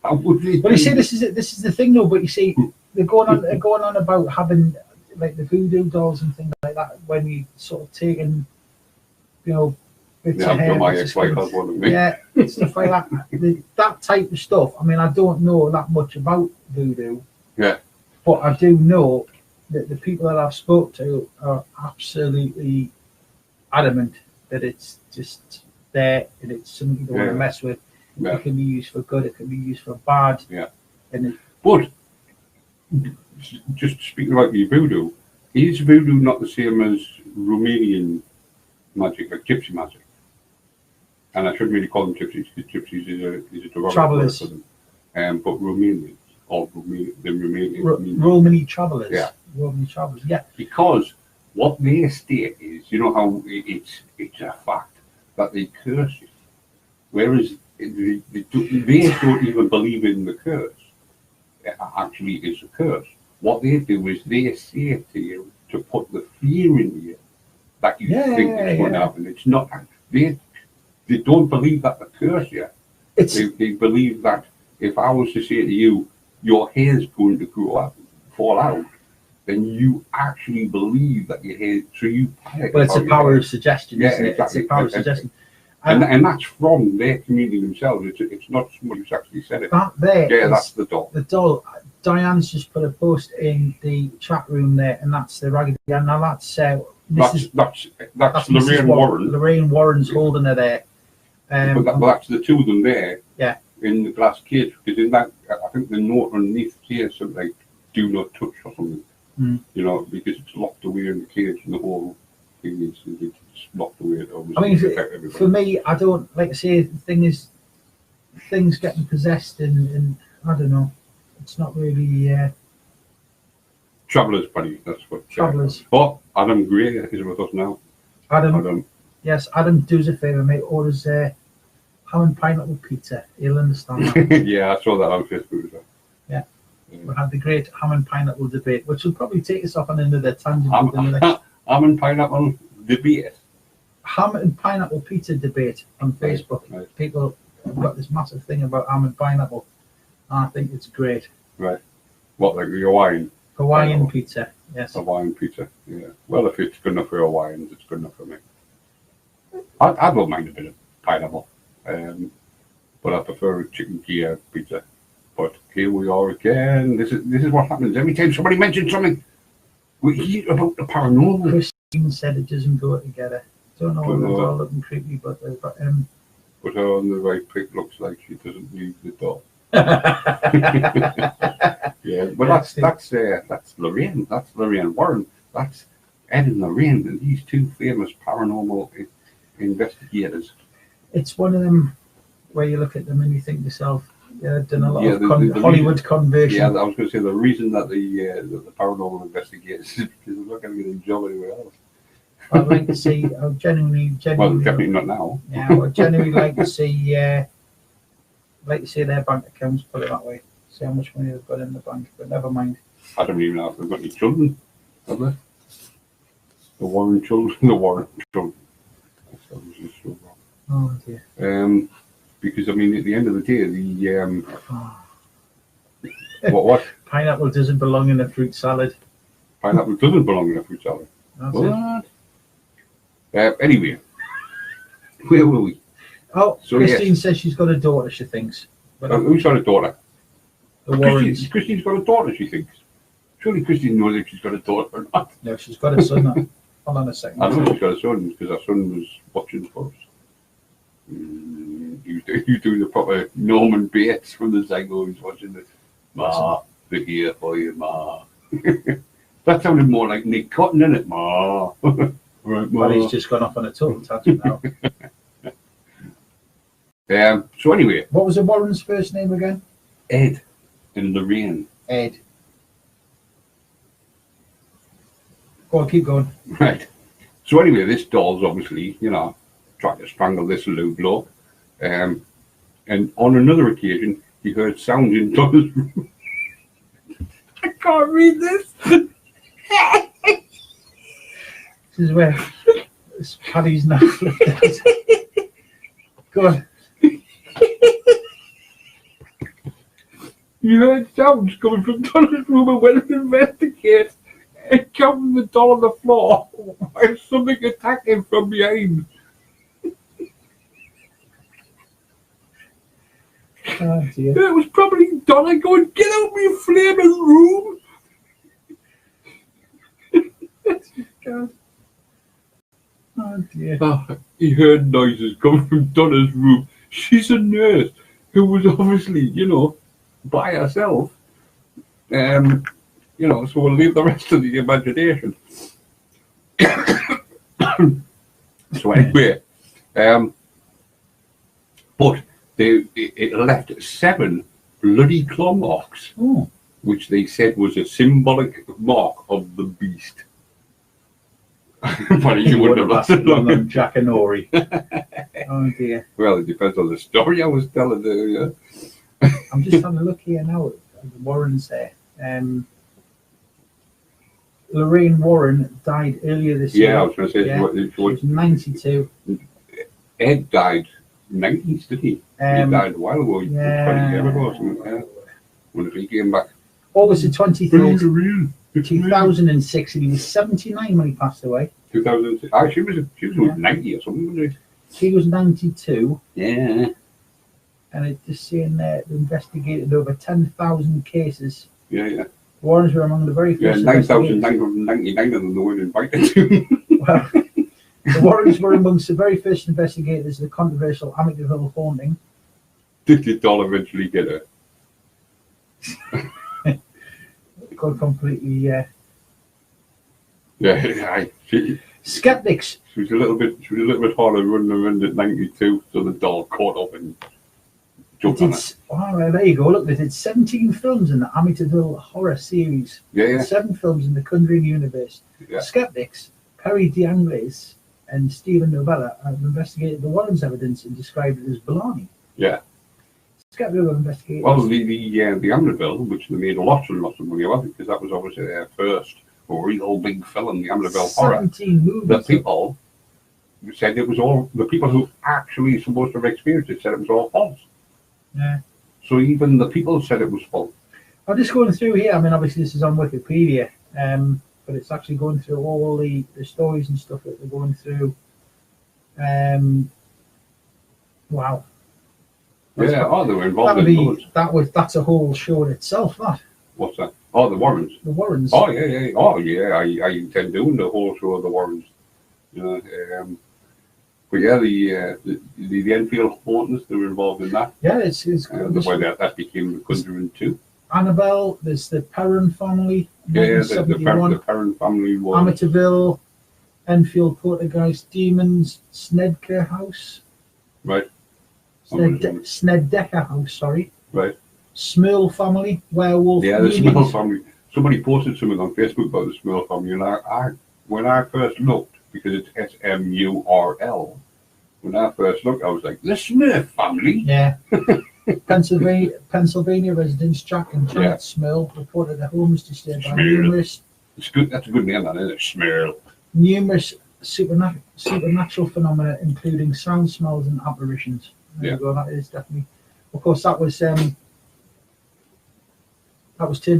How would he? But you see, this is the thing, though. But you see, they're going on about having like the voodoo dolls and things like that when you sort of taking, bits of hair. My ex-wife has one of me. Yeah, stuff like that. That type of stuff. I mean, I don't know that much about voodoo. Yeah. But I do know that the people that I've spoke to are absolutely adamant that it's just there and it's something you don't want to mess with. Yeah. It can be used for good, it can be used for bad. Yeah. But just speaking about your voodoo, is voodoo not the same as Romanian magic, like gypsy magic? And I shouldn't really call them gypsies because gypsies is a derogatory person. But Romanians, or the Romanian Romany travellers. Yeah. Romany travellers, yeah. Because what they state is, how it's a fact that they curse you, whereas they don't even believe in the curse. It actually is a curse. What they do is they say to you to put the fear in you that you think it's going to happen. It's not. They don't believe that they curse you. They believe that if I was to say to you, your hair's going to fall out, then you actually believe that your hair. So you panic. But it's a power of suggestion, isn't it? Exactly. It's a power of suggestion. And that's from their community themselves. It's not somebody who's actually said it. That's the doll. The doll. Diane's just put a post in the chat room there, and that's the raggedy. And now that's Lorraine Warren. Lorraine Warren's holding her there. But that's the two of them there. Yeah. In the glass cage, because in that, I think the note underneath here something like "Do not touch" or something. Because it's locked away in the cage, and the whole thing is it's locked away. I mean, for me, I don't like to say the thing is things getting possessed, and I don't know. It's not really. Travellers, buddy. That's what. Travellers. But Adam Gray is with us now. Adam. Yes, Adam, do us a favour, mate. Orders ham and pineapple pizza. He'll understand that. Yeah, I saw that on Facebook as well. Yeah. We had the great ham and pineapple debate, which will probably take us off on another tangent. Ham and pineapple debate. Ham and pineapple pizza debate on Facebook. Right. People have got this massive thing about ham and pineapple. And I think it's great. Right. What, like the Hawaiian? Hawaiian pizza, yes. Hawaiian pizza, yeah. Well, if it's good enough for Hawaiians, it's good enough for me. I don't mind a bit of pineapple, but I prefer a chicken Kia pizza. But here we are again. This is what happens every time somebody mentions something. We hear about the paranormal. Christine said it doesn't go together. Don't know Don't whether know. they're all looking creepy, but But her on the right pic looks like she doesn't leave the door. Yeah, but that's Lorraine. That's Lorraine Warren. That's Ed and Lorraine, and these two famous paranormal investigators. it's one of them where you look at them and you think to yourself, yeah, done a lot of the Hollywood conversion. Yeah, I was going to say the reason that the paranormal investigators is because they're not going to get a job anywhere else. I'd like to see. I genuinely. Well, definitely not now. Yeah, I would genuinely like to see. Like to see their bank accounts. Put it that way. See how much money they've got in the bank. But never mind. I don't even know if they've got any children, have they? The Warren children. The Warren children. That was just so wrong. Oh dear. Because I mean, at the end of the day, what Pineapple doesn't belong in a fruit salad. pineapple doesn't belong in a fruit salad. That's What? Anyway, where were we? Oh, So, Christine yes. says she's got a daughter, she thinks. But Who's got a daughter? the Warrens. Christine's got a daughter, she thinks. Surely Christine knows if she's got a daughter or not. No, she's got a son now. Hold on a second. I know she's got a son because her son was watching for us. He was doing the proper Norman Bates from the Zygo. He was watching the Ma, the here for you, Ma. That sounded more like Nick Cotton, innit? Ma. Right, Ma. Well, he's just gone off on a total tangent now. So anyway, What was the Warren's first name again? Ed and Lorraine. Ed. Go on, keep going. Right. So anyway, this doll's obviously, trying to strangle this little bloke. And on another occasion, he heard sounds in Donna's room. I can't read this. This is where Paddy's now flipped out. Go on. He heard sounds coming from Donna's room and went to investigate and found the doll on the floor while something attacked him from behind. Oh dear. It was probably Donna going, "Get out of my flaming room!" God. Oh dear. He heard noises coming from Donna's room. She's a nurse who was obviously, by herself. So we'll leave the rest to the imagination. So anyway, but it left 7 bloody claw marks, Oh. which they said was a symbolic mark of the beast. Funny, you wouldn't have lasted long on Jack and Ori. Oh dear. Well, it depends on the story I was telling you. I'm just having a look here now at the Warrens there. Lorraine Warren died earlier this year. Yeah, I was going to say, She was 92. Ed died 90s, didn't he? He died a while ago, 20 years ago or something. Yeah. When he came back. August the 23rd, Real. 2006, and he was 79 when he passed away. 2006. She was 90 or something, wasn't He was 92, she? Yeah. and it's just saying there they investigated over 10,000 cases. Yeah. Warrens were among the very Yeah, first. 9,999 of them were invited to. Well, the Warrens were amongst the very first investigators of the controversial Amityville haunting. Did the doll eventually get her? Got completely. Yeah, Skeptics. she was a little bit harder running around at 92, so the doll caught up and jumped on her. Oh, well, there you go. Look, they did 17 films in the Amityville horror series. Yeah. 7 films in the Conjuring universe. Yeah. Skeptics, Perry DeAngles and Stephen Novella have investigated the Warrens' evidence and described it as baloney. Yeah. Skeptics have investigated. Well, the Amityville, which they made lots and lots of money about, because that was obviously their first real big film, the Amityville horror. 17 movies. The people said it was all, the people who actually supposed to have experienced it said it was all false. Yeah. So even the people said it was false. I'm just going through here. I mean, obviously this is on Wikipedia, but it's actually going through all the stories and stuff that they're going through. Wow. They were involved in loads. That's a whole show in itself. That. What's that? Oh, the Warrens. The Warrens. Oh yeah. Oh yeah. I intend doing the whole show of the Warrens. But yeah, the Enfield hauntings, they were involved in that. Yeah, it's The way that became the Conjuring 2. Annabelle. There's the Perron family. Yeah, the 1971. Perron family was... Amityville, Enfield Poltergeist, Demons, Snedker House. Right. Sneddecker House, sorry. Right. Smurl family, werewolf. Yeah, the Smurl family. Somebody posted something on Facebook about the Smurl family, and when I first looked, because it's SMURL, when I first looked, I was like, the Smurf family? Yeah. Pennsylvania residents Jack and Janet Smurl reported their homes disturbed by numerous... It's good. That's a good name, that, isn't it? Smurl. Numerous supernatural phenomena, including sound, smells, and apparitions. There you go. That is definitely... Of course, that was turned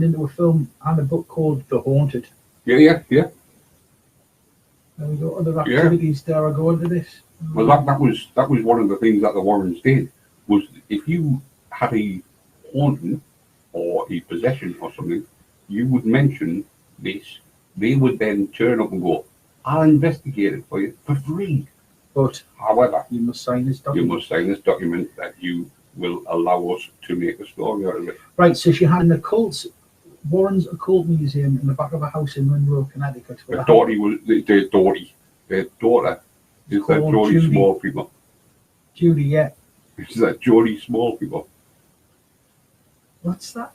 into a film and a book called The Haunted. Yeah. There we go. Other activities there I go into this. Well, that was one of the things that the Warrens did, was if you had a haunting or a possession or something, you would mention this. They would then turn up and go, I'll investigate it for you for free. But however, you must sign this document. That you will allow us to make a story out of it. Right, so she had an Warren's Occult Museum in the back of a house in Monroe, Connecticut. Their daughter is that Jodie Small People. Judy, yeah. Is that Jodie Small People? What's that?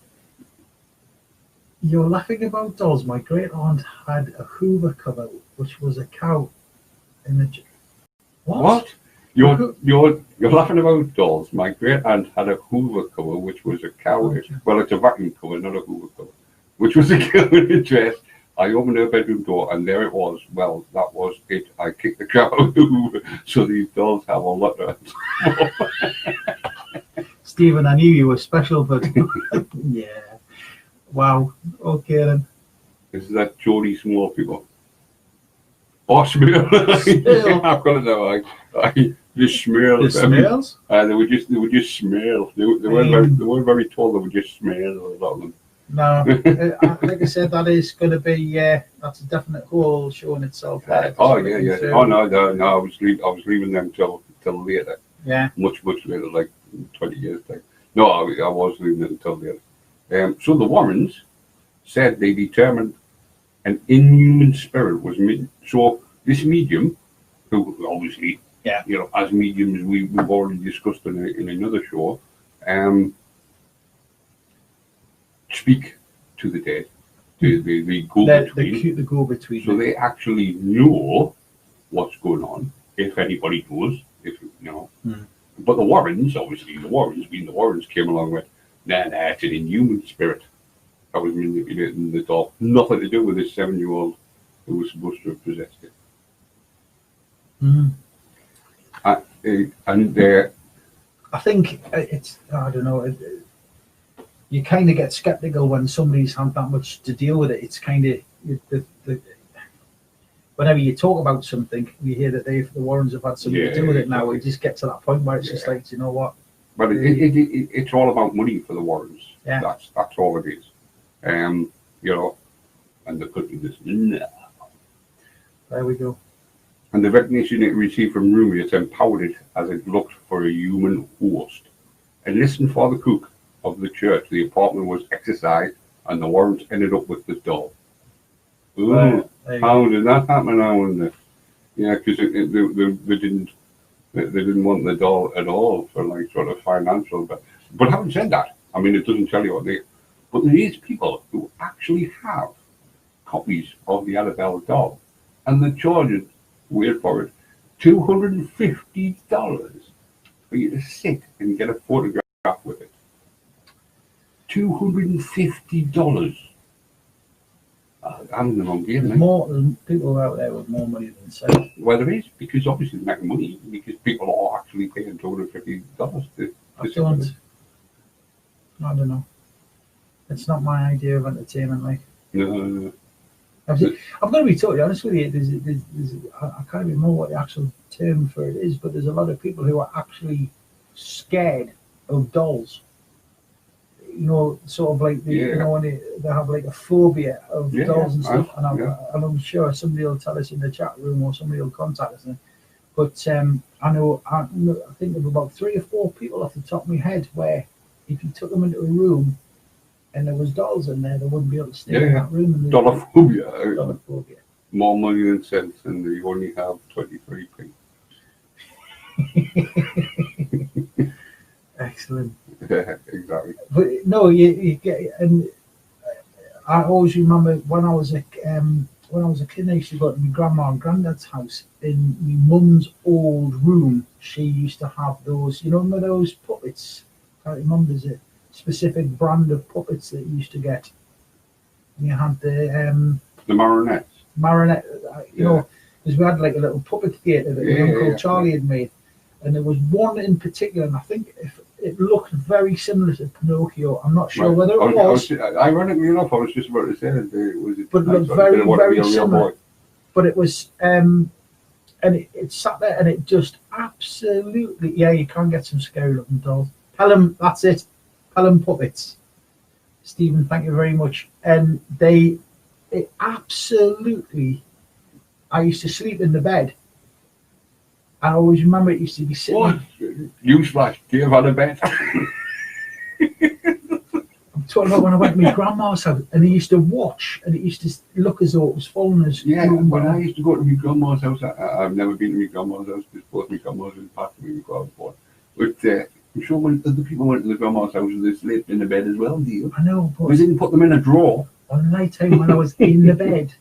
You're laughing about dolls. My great aunt had a Hoover cover, which was a cow in the... What? You're laughing about dolls. My great aunt had a Hoover cover, which was a cow. Well, it's a vacuum cover, not a Hoover cover, which was a cow in a dress. I opened her bedroom door, and there it was. Well, that was it. I kicked the crap out of the Hoover, so these dolls have a lot of it. Stephen, I knew you were special, but yeah. Wow. Okay then. This is that Jodie Small People. Oh, Smurl. I've got it now. Just Smurl. The Smurls? They were just Smurl. They weren't very tall. They were just Smurl. A lot of them. No, like I said, that is going to be that's a definite whole show in itself. Oh yeah. Oh no. I was leaving them till later. Yeah. Much later, like 20 years later. No, I was leaving them until later. So the Warrens said they determined an inhuman spirit was so this medium, who obviously, as mediums we've already discussed in another show, speak to the dead. They go between. So they actually know what's going on, if anybody knows, But the Warrens being the Warrens, came along with, nah, it's an inhuman spirit that was manipulating the doll. Nothing to do with this 7-year-old who was supposed to have possessed it. I think it's, I don't know, you kind of get skeptical when somebody's had that much to deal with it. It's kind of, whenever you talk about something, you hear that the Warrens have had something to do with it now. We just get to that point where it's just like, you know what? But it's all about money for the Warrens. Yeah. That's all it is. And the country just, no. There we go. And the recognition it received from roommates empowered it as it looked for a human host. And listened for the cook of the church. The apartment was exorcised, and the Warrens ended up with the doll. Ooh, how did that happen? I wonder. Yeah, because they didn't want the doll at all for like sort of financial. But having said that, I mean, it doesn't tell you what they. But there is people who actually have copies of the Annabelle doll, and the charges, wait for it, $250 for you to sit and get a photograph with it. $250. I'm in the wrong game. There's more people out there with more money than sense. Well, there is, because obviously they make money, because people are actually paying $250 I don't know. It's not my idea of entertainment, like. No. I'm going to be totally honest with you. I can't remember what the actual term for it is, but there's a lot of people who are actually scared of dolls. Sort of like when they have like a phobia of dolls and stuff. And I'm sure somebody will tell us in the chat room, or somebody will contact us. And But I think of about 3 or 4 people off the top of my head where if you took them into a room and there was dolls in there, they wouldn't be able to stay in that room. And Dollarphobia. Dollarphobia. More money than sense, and they only have 23p. Excellent. Yeah, exactly. But no, you get, and I always remember when I was a kid, I used to go to my grandma and granddad's house. In my mum's old room, she used to have those, remember those puppets? I can't remember, there's a specific brand of puppets that you used to get. And you had the marionettes. Marionette, because we had like a little puppet theatre that my Uncle Charlie had made. And there was one in particular, and I think if it looked very similar to Pinocchio. I'm not sure whether it was. Ironically enough, I was just about to say it was. But it looked very, very similar. But it was, and it sat there, and it just absolutely, you can get some scary looking dolls. Pelham, that's it. Pelham puppets. Stephen, thank you very much. And it absolutely, I used to sleep in the bed. I always remember it used to be sitting. What? Newsflash, do you have had a bed? I'm talking about when I went to my grandma's house and he used to watch and it used to look as though it was falling as. Yeah, when I used to go to my grandma's house, I've never been to my grandma's house because both my grandmas have passed away before. But I'm sure when other people went to the grandma's house, they slept in the bed as well, do you? I know, but we didn't put them in a drawer. On night time when I was in the bed.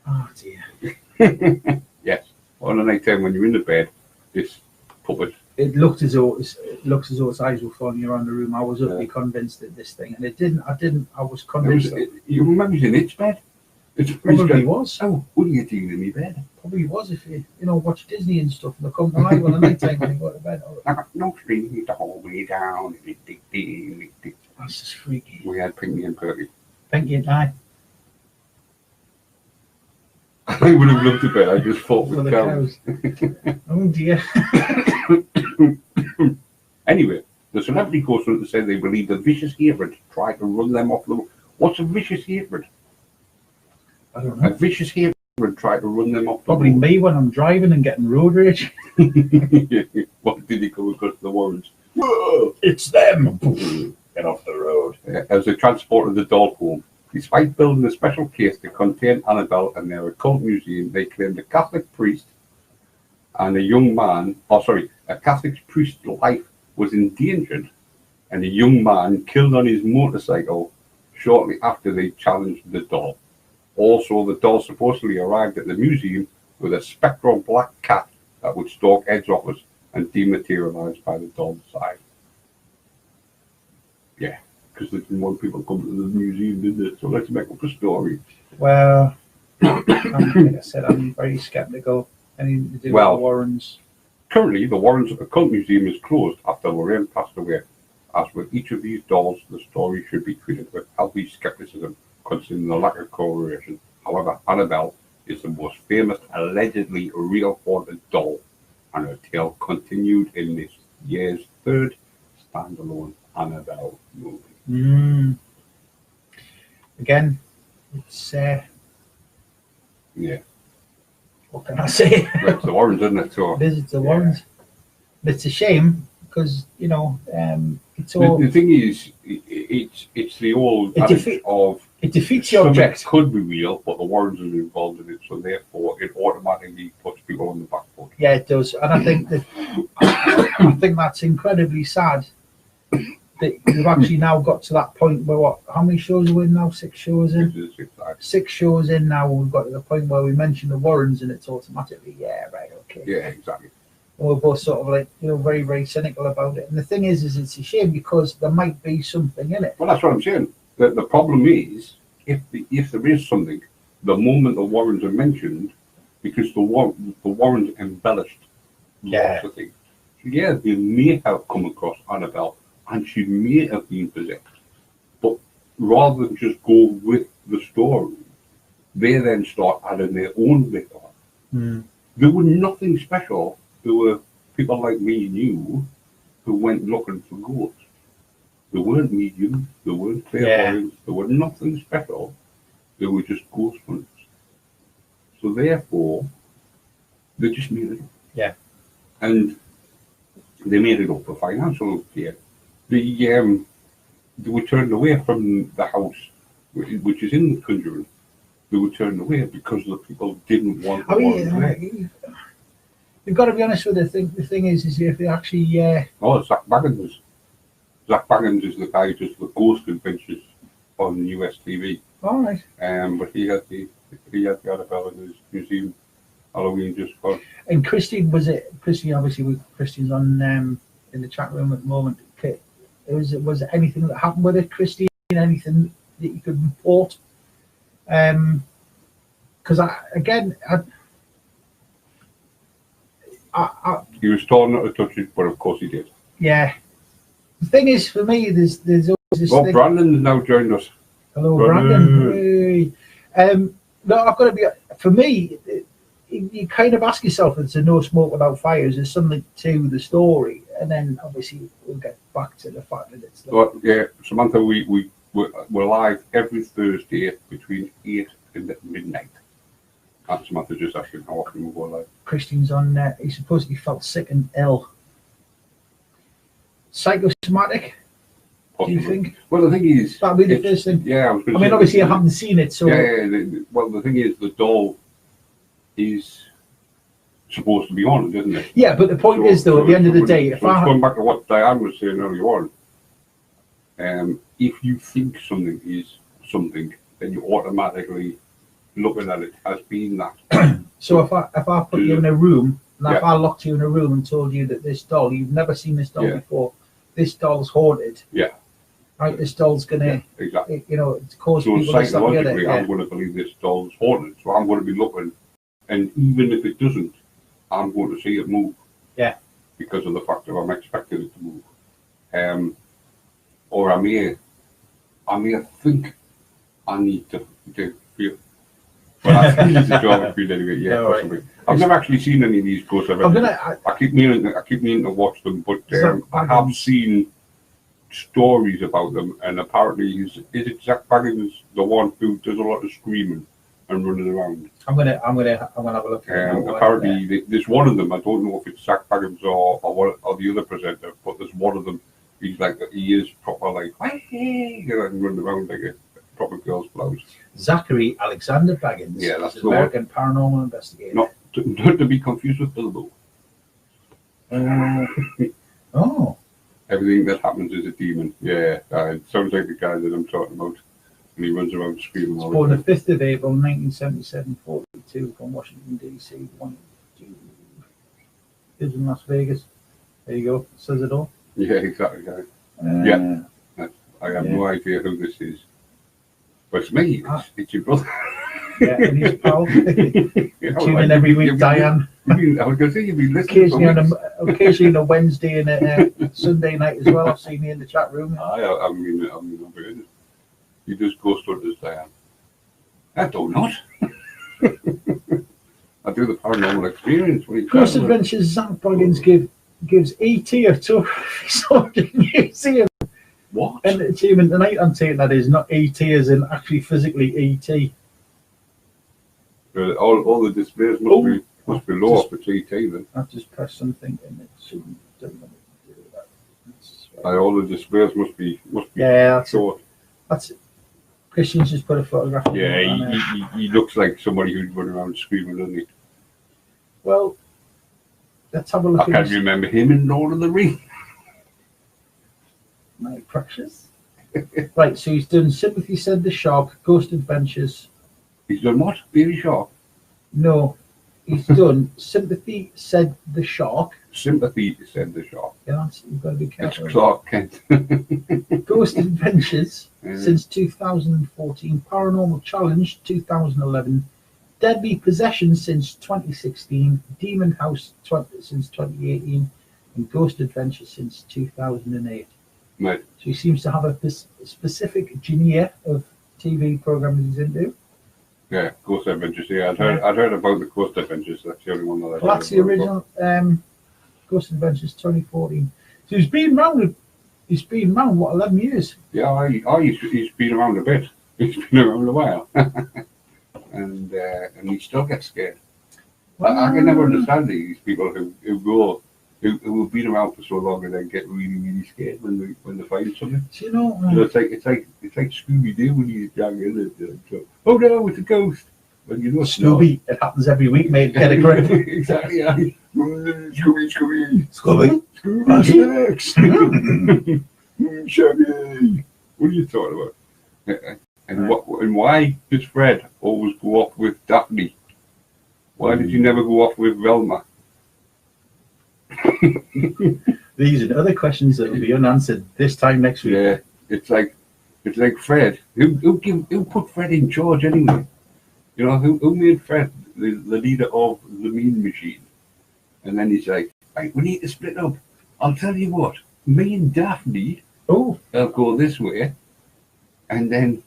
Oh dear. Yes. On a night time when you're in the bed, this puppet. It looks as though its eyes were following around the room. I was utterly convinced that this thing, and it didn't. I was convinced. You remember it's in its bed? It probably was. Oh, what are you doing in my bed? Probably was if you watch Disney and stuff and they come to life on the night time when you go to bed. I got no strings to hold me down. That's just freaky. We had Pinky and Perky. Pinky and I. I would have loved to bet. I just fought with the cows. Oh dear. Anyway, the celebrity ghost hunter said they believed a vicious hatred tried to run them off the road. What's a vicious hatred? I don't know. A vicious hatred tried to run them off the Probably road. me when I'm driving and getting road rage. What did he come across the Warrens? It's them. Get off the road. As they transported the doll home. Despite building a special case to contain Annabelle and their occult museum, they claimed a Catholic priest and a Catholic priest's life was endangered and a young man killed on his motorcycle shortly after they challenged the doll. Also, the doll supposedly arrived at the museum with a spectral black cat that would stalk eavesdroppers and dematerialize by the doll's side. Yeah. Because they didn't want people to come to the museum, did they? So let's make up a story. Well, like I said, I'm very sceptical. Anything to do with the Warrens. Currently, the Warrens Occult Museum is closed after Lorraine passed away. As with each of these dolls, the story should be treated with healthy skepticism, considering the lack of correlation. However, Annabelle is the most famous allegedly real haunted doll, and her tale continued in this year's third standalone Annabelle movie. Again, it's yeah. What can I say? Well, it's the Warrens, isn't it? So it's the Warrens. It's a shame because it's all. The thing is, it's the old adage of it defeats the object. Could be real, but the Warrens are involved in it, so therefore it automatically puts people on the back foot. Yeah, it does, and I think that I think that's incredibly sad. That we've actually now got to that point where how many shows are we in now? 6 shows in? 6 shows in now, we've got to the point where we mention the Warrens and it's automatically, okay. Yeah, exactly. And we're both sort of like, very, very cynical about it. And the thing is it's a shame because there might be something in it. Well, that's what I'm saying. The problem is, if there is something, the moment the Warrens are mentioned, because the Warrens embellished lots of things. So they may have come across Annabelle, and she may have been possessed. But rather than just go with the story, they then start adding their own bit on. There was nothing special. There were people like me and you who went looking for ghosts. There weren't mediums, there weren't clairvoyants, there was nothing special. They were just ghost hunters. So therefore, They just made it up. Yeah. And they made it up for financial gain. They were turned away from the house, which is in the Conjuring. They were turned away because the people didn't want the warrant. You've got to be honest with it. The thing is if they actually... Oh, Zach Baggins. Zach Baggins is the guy who does the ghost adventures on US TV. All right. But he had the Annabelle in his museum. Halloween just gone. And Christine, obviously, Christine's on in the chat room at the moment. Was there anything that happened with it, Christine? Anything that you could report? Because he was told not to touch it, but of course he did. Yeah. The thing is, for me, there's always this thing. Brandon has now joined us. Hello, Brandon. No, I've got to be. For me, you kind of ask yourself, if it's a no smoke without fire, is there something to the story? And then obviously we'll get back to the fact that it's. Well, yeah, Samantha, we're live every Thursday between 8 and midnight. And Samantha just asking how often we go live. Christian's on. He supposedly felt sick and ill. Psychosomatic. Possibly. Do you think? Well, the thing is, that'd be the first thing. Yeah, I mean, obviously, I haven't seen it, so. Yeah. Well, the thing is, the doll is supposed to be on, isn't it? Yeah, but the point is, though, at the end of the day, if going back to what Diane was saying earlier on, if you think something is something, then you automatically looking at it as being that. So if I put you in a room, and if I locked you in a room and told you that this doll, you've never seen this doll before, this doll's haunted. Yeah. Right, this doll's gonna, exactly. It's cause so people to stop psychologically, I'm going to believe this doll's haunted. So I'm going to be looking, and even if it doesn't, I'm going to see it move. Yeah. Because of the fact that I'm expecting it to move. Or I may think I need to feel. But I think it's a job I feel anyway. Yeah, possibly. Right. I've never actually seen any of these ghosts. I keep meaning to watch them, but I have seen stories about them, and apparently is it Zach Baggins the one who does a lot of screaming and running around? I'm gonna have a look at it. Apparently there's one of them, I don't know if it's Zach Baggins or the other presenter, but there's one of them, he is proper like and running around like a proper girl's blouse. Zachary Alexander Baggins. Yeah, that's the American paranormal investigator. Not to be confused with Bilbo. Oh. Everything that happens is a demon. Yeah, it sounds like the guy that I'm talking about. And he runs around screaming. It's born the 5th of April, 1977, 42, from Washington, D.C. Lives in Las Vegas. There you go. It says it all. Yeah, exactly. I have no idea who this is. But it's me. It's your brother. Yeah, and his pal. Tune in every week, Diane. I was going to say, you've been listening. Occasionally on a Wednesday and a Sunday night as well. I've seen you in the chat room. I mean, you just ghost hunters, Diane. I do not. I do the paranormal experience. Ghost Adventures, Zach Baggins gives E.T. a tour of his haunted museum. What? Entertainment tonight, I'm saying that is not E.T. as in actually physically E.T. All the displays must be low for ET then. I've just pressed something and it shouldn't do that. All the displays must be short. That's it. Christian's just put a photograph. Yeah, he looks like somebody who'd run around screaming, doesn't he? Well, let's have a look. I can't remember him in Lord of the Rings. My precious. Right, so he's done Sympathy Said the Shark, Ghost Adventures. He's done what? Baby Shark? No, he's done Sympathy Said the Shark. Sympathy Said the Shark. Yeah, you've got to be careful. It's Clark Kent. Ghost Adventures since 2014. Paranormal Challenge 2011. Deadly Possession since 2016. Demon House since 2018. And Ghost Adventures since 2008. Right. So he seems to have a specific genre of TV programs he's into. Yeah, Ghost Adventures. Yeah, I'd heard about the Ghost Adventures. That's the only one that I heard. Well, that's the original Ghost Adventures 2014. So he's been around. He's been around 11 years. Yeah, he's been around a bit. He's been around a while, and he still gets scared. I can never understand these people who have been around for so long and then get really, really scared when they find something. Do you know? You know, it's like Scooby Doo when you drag in and so, oh no, it's a ghost. When you know Scooby, it happens every week, mate. Get a grip. Exactly. Yeah. Scooby. Shaggy. What are you talking about? And why does Fred always go off with Daphne? Why did you never go off with Velma? These are other questions that will be unanswered this time next week. Yeah, it's like Fred. Who put Fred in charge anyway? You know, who made Fred the leader of the Mean Machine? And then he's like, right, we need to split up. I'll tell you what, me and Daphne will go this way, and then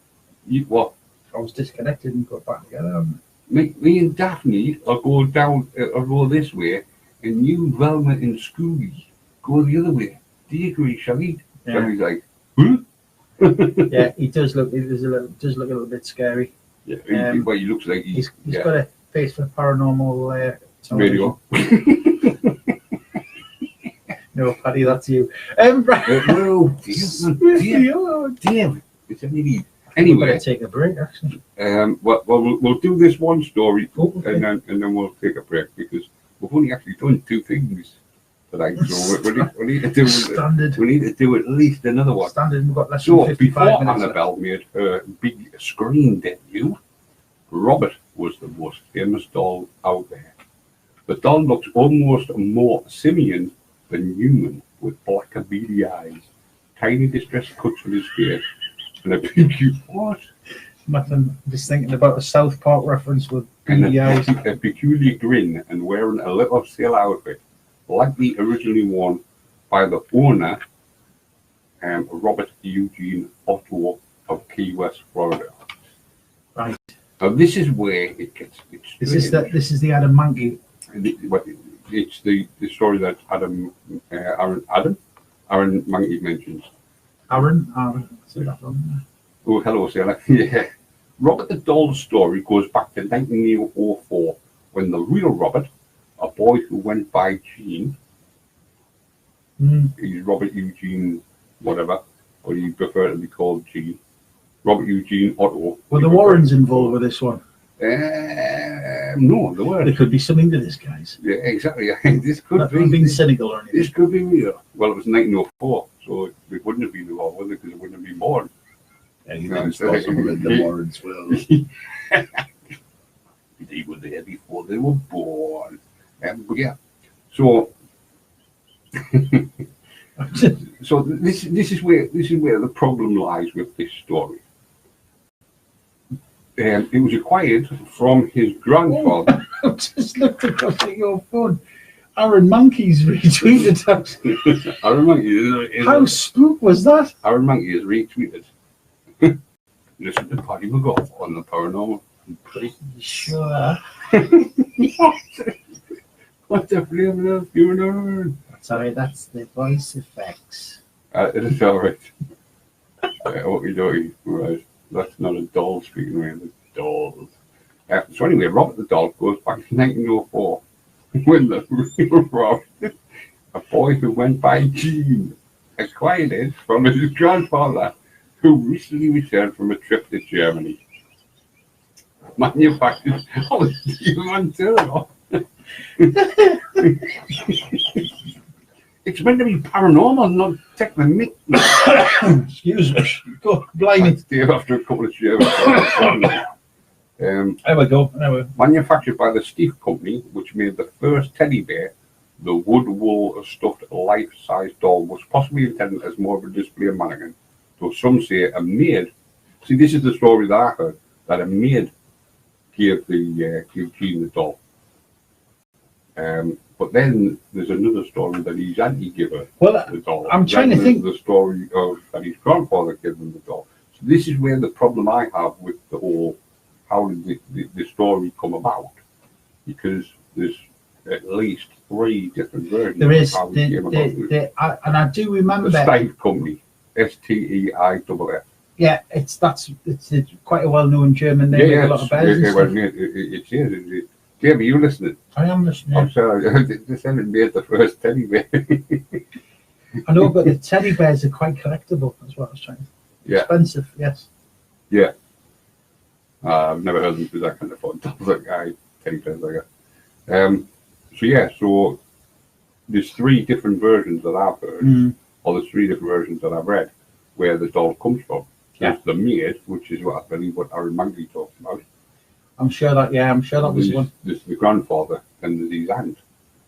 what? I was disconnected and got back together. Me and Daphne will go down, or go this way, and you, Velma, and Scooby go the other way. Do you agree, Shaggy? Yeah. Shaggy's like, huh? Yeah, he does look. He does look a little bit scary. Yeah, well, he looks like he's got a face for paranormal radio. No, Paddy, that's you. Right. No, damn. It's a need. Anyway, we're going to take a break, actually. Well, we'll do this one story, okay. and then we'll take a break because we've only actually done two things tonight, so we need to do Standard. We need to do at least another one. Standard. We've got less than 55 before minutes. Annabelle made her big screen debut, Robert was the most famous doll out there. The doll looks almost more simian than human, with black and beady eyes, tiny distressed cuts on his face, and a big what? Nothing. Just thinking about a South Park reference with And eyes. a peculiar grin and wearing a little sailor outfit, likely originally worn by the owner, Robert Eugene Otto of Key West, Florida. Right. Now this is where it gets. This is the Adam Mankey. It's the story that Aaron Mankey mentions. Aaron. See that one. Oh, hello, sailor. Yeah. Robert the Doll's story goes back to 1904 when the real Robert, a boy who went by Gene, he's Robert Eugene whatever, or you prefer to be called Gene, Robert Eugene Otto. Were the Warrens involved with this one? No, there weren't. There could be something to this, guys. Yeah, exactly. This could Not be being cynical or anything. This could be real. Well, it was 1904, so it wouldn't have been involved with it because it wouldn't have been born. Anything's possible in the Warrens' world. They were there before they were born. But yeah, so so this is where the problem lies with this story. It was acquired from his grandfather. I just looked across at your phone. Aaron Mankey's retweeted actually. Aaron Mankey is How spook was that? Aaron Mankey is retweeted. Listen to Paddy McGough on the Paranormal. I'm pretty sure. What the flavour of funeral? Sorry, that's the voice effects. It's alright. Okie right. That's not a doll speaking around, it's dolls. So anyway, Robert the Doll goes back to 1904 when the real Robert, a boy who went by Gene, acquired it from his grandfather, who recently returned from a trip to Germany. Manufactured. Oh, human turtle. It's meant to be paranormal, not technical. Excuse me. Go, blimey. Dave after a couple of German. There we go. Manufactured by the Steve Company, which made the first teddy bear, the wood wool stuffed life-size doll was possibly intended as more of a display mannequin. So some say a maid. See, this is the story that I heard, that a maid gave Gene the doll. But then there's another story that his auntie gave her the doll. I'm trying to think. The story of that his grandfather gave him the doll. So this is where the problem I have with the whole, how did the story come about? Because there's at least 3 different versions. There is. Of how it came about. And I do remember. The Steve Company. STEIFF. Yeah, it's quite a well-known German name with a lot of bells. It is. Yeah, but you're listening. I am listening. I'm sorry. They said it made the first teddy bear. I know, but the teddy bears are quite collectible. That's what I was trying to. Yeah. Expensive, yes. Yeah. I've never heard them do that kind of fun. Like, teddy bears, I guess. So there's 3 different versions that I've heard, or there's 3 different versions that I've read, where the doll comes from. There's the maid, which is what I believe what Aaron Mangley talks about. I'm sure that was one. There's the grandfather, and there's his aunt,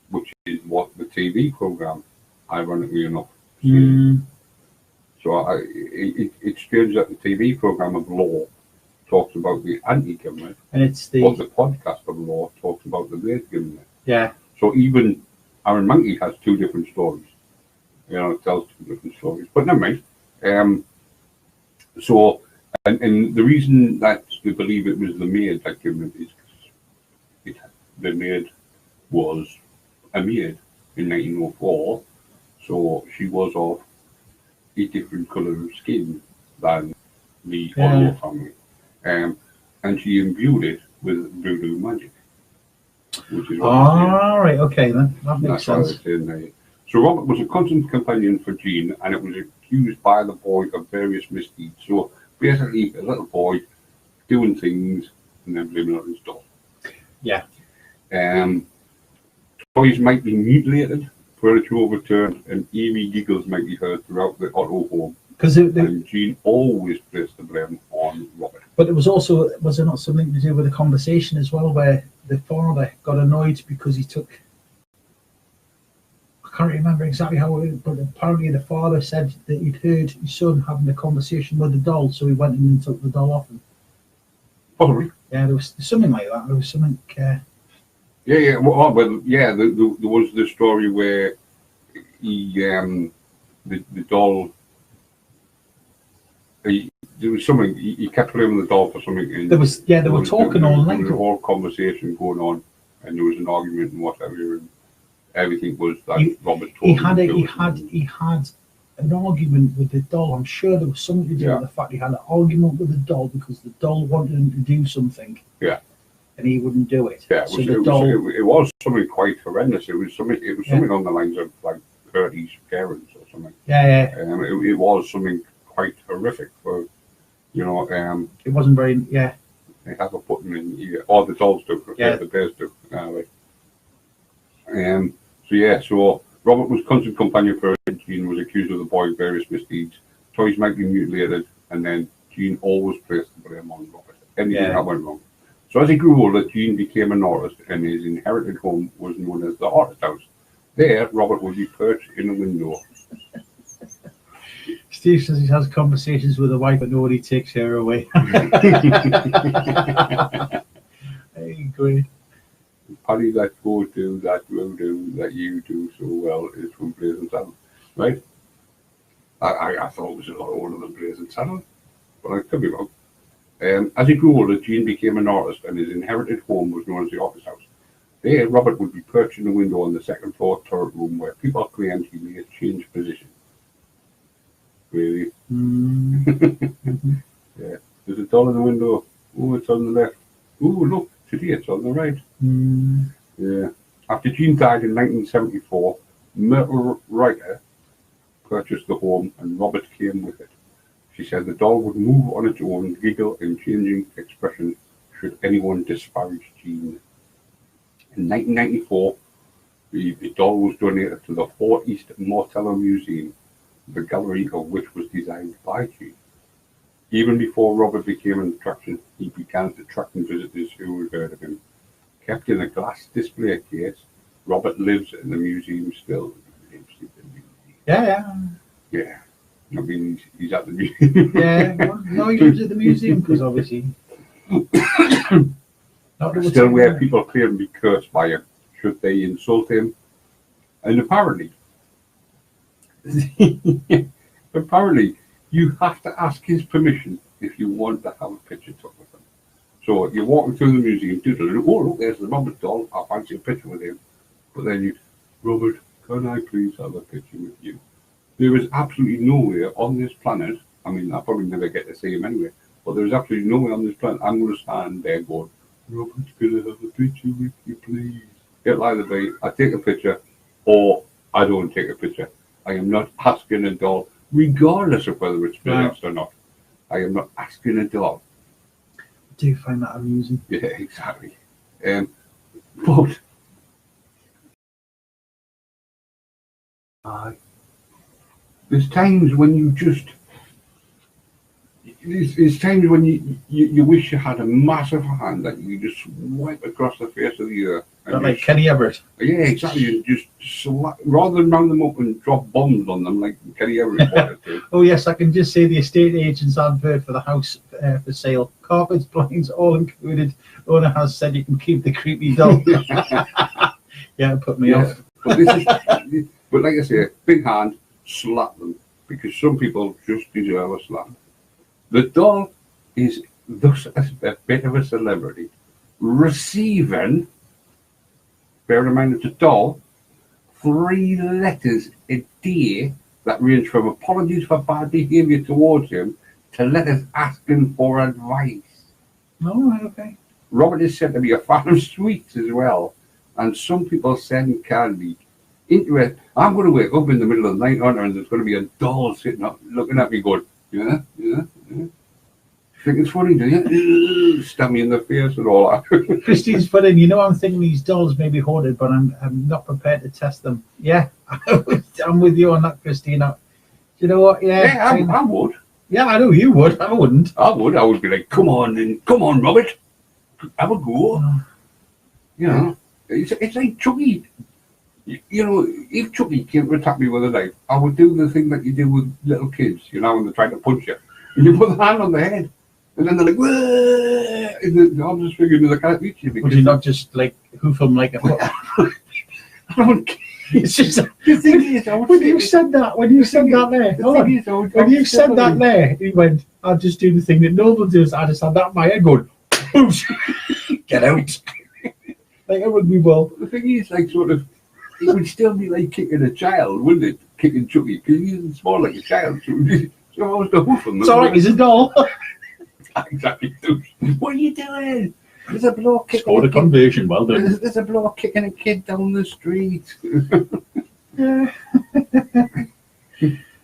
which is what the TV program, ironically enough, says. So it's strange that the TV program of Law talks about the anti-government, and it's but the podcast of Law talks about the maid government. Yeah. So even Aaron Mankey has 2 different stories. It tells 2 different stories. But never mind. And the reason that they believe it was the maid that gave it is because the maid was a maid in 1904, so she was of a different colour of skin than the Otto family. And she imbued it with voodoo magic, which is what right, okay then. That makes sense. So Robert was a constant companion for Jean, and it was accused by the boy of various misdeeds. So basically, a little boy doing things and then blaming it on his doll. Yeah. Toys might be mutilated, furniture overturned, and eerie giggles might be heard throughout the Otto home. And Jean always placed the blame on Robert. But it was there not something to do with the conversation as well, where the father got annoyed because he took, I can't remember exactly how it, but apparently the father said that he'd heard his son having a conversation with the doll, so he went in and took the doll off him. Possibly. Yeah, there was something like that. There was something. There was the story where he, the doll. There was something. He kept playing with the doll for something. And they were talking all night. There was a whole conversation going on, and there was an argument and whatever. And everything was that Robert told him. He had an argument with the doll. I'm sure there was something to do with the fact he had an argument with the doll because the doll wanted him to do something. Yeah. And he wouldn't do it. Yeah, it was something quite horrendous. It was something on the lines of like 30s parents or something. Yeah. It was something quite horrific for, it wasn't very. Yeah. They have a button in all the dolls do. The bears do. So Robert was constant companion for Jean, was accused of the boy of various misdeeds. Toys might be mutilated, and then Jean always placed the blame on Robert. Anything that went wrong. So as he grew older, Jean became an artist, and his inherited home was known as the artist house. There, Robert would be perched in a window. Steve says he has conversations with a wife, but nobody takes her away. Hey, great. Paddy that go do, that will do, that you do so well is from Blazing Saddle, right? I thought it was a lot older than Blazing Saddle, but I could be wrong. As he grew older, Jean became an artist, and his inherited home was known as the office house. There, Robert would be perched in the window on the second floor turret room where people claimed he may change position. Really? Yeah. There's a doll in the window. Oh, it's on the left. Oh, look, today it's on the right. Yeah. After Jean died in 1974, Myrtle Ryder purchased the home, and Robert came with it. She said the doll would move on its own, giggle and changing expression should anyone disparage Jean. In 1994, the doll was donated to the Far East Martello Museum, the gallery of which was designed by Jean. Even before Robert became an attraction, he began attracting visitors who had heard of him. Kept in a glass display case, Robert lives in the museum still. Yeah. I mean, he's at the museum. No, he lives at the museum because obviously. Still where people claim to be cursed by him, should they insult him. And apparently, you have to ask his permission if you want to have a picture took with him. So you're walking through the museum, oh look, there's the Robert doll, I fancy a picture with him. But then Robert, can I please have a picture with you? There is absolutely nowhere on this planet, I mean, I probably never get to see him anyway, but there's absolutely nowhere on this planet I'm going to stand there going, Robert's gonna have a picture with you, please. It'll either be I take a picture or I don't take a picture. I am not asking a doll, regardless of whether it's finished or not. I am not asking a doll. I do find that amusing. Yeah, exactly. But there's times when you just there's times when you wish you had a massive hand that you could just swipe across the face of the earth. Not like Kenny Everett. Yeah, exactly. You just rather than round them up and drop bombs on them like Kenny Everett wanted to. Oh yes, I can just say the estate agent's advert for the house for sale. Carpets, blinds, all included. Owner has said you can keep the creepy doll. Yeah, it put me off. But like I say, big hand, slap them, because some people just deserve a slap. The doll is thus a bit of a celebrity, receiving, bear in mind it's a doll, 3 letters a day that range from apologies for bad behaviour towards him to letters asking for advice. All right, okay. Robert is said to be a fan of sweets as well, and some people send candy into it. I'm going to wake up in the middle of the night, and there's going to be a doll sitting up looking at me going, yeah. Think it's funny, do you? Stab me in the face and all that. Christine's put in, I'm thinking these dolls may be hoarded, but I'm not prepared to test them. Yeah, I'm with you on that, Christina. You know what? Yeah, I would. Yeah, I know you would. I wouldn't. I would be like, come on, Robert, have a go. It's like Chucky. If Chucky came to attack me with a knife, I would do the thing that you do with little kids, when they're trying to punch you. And you put the hand on the head, and then they're like, whoa! And I'm just figuring they can't reach you. Would you not just hoof them like a foot? I don't care. It's just the thing is, when you said that there, he went, I'll just do the thing that Noble does. I just had that in my head going, get out. It would be well. The thing is, it would still be like kicking a child, wouldn't it? Kicking Chucky, because he's small like a child. So I was the hoof him. It's all right, he's a doll. Exactly. What are you doing? There's a bloke kicking. Scored a conversion, well done. There's a bloke kicking a kid down the street. Yeah.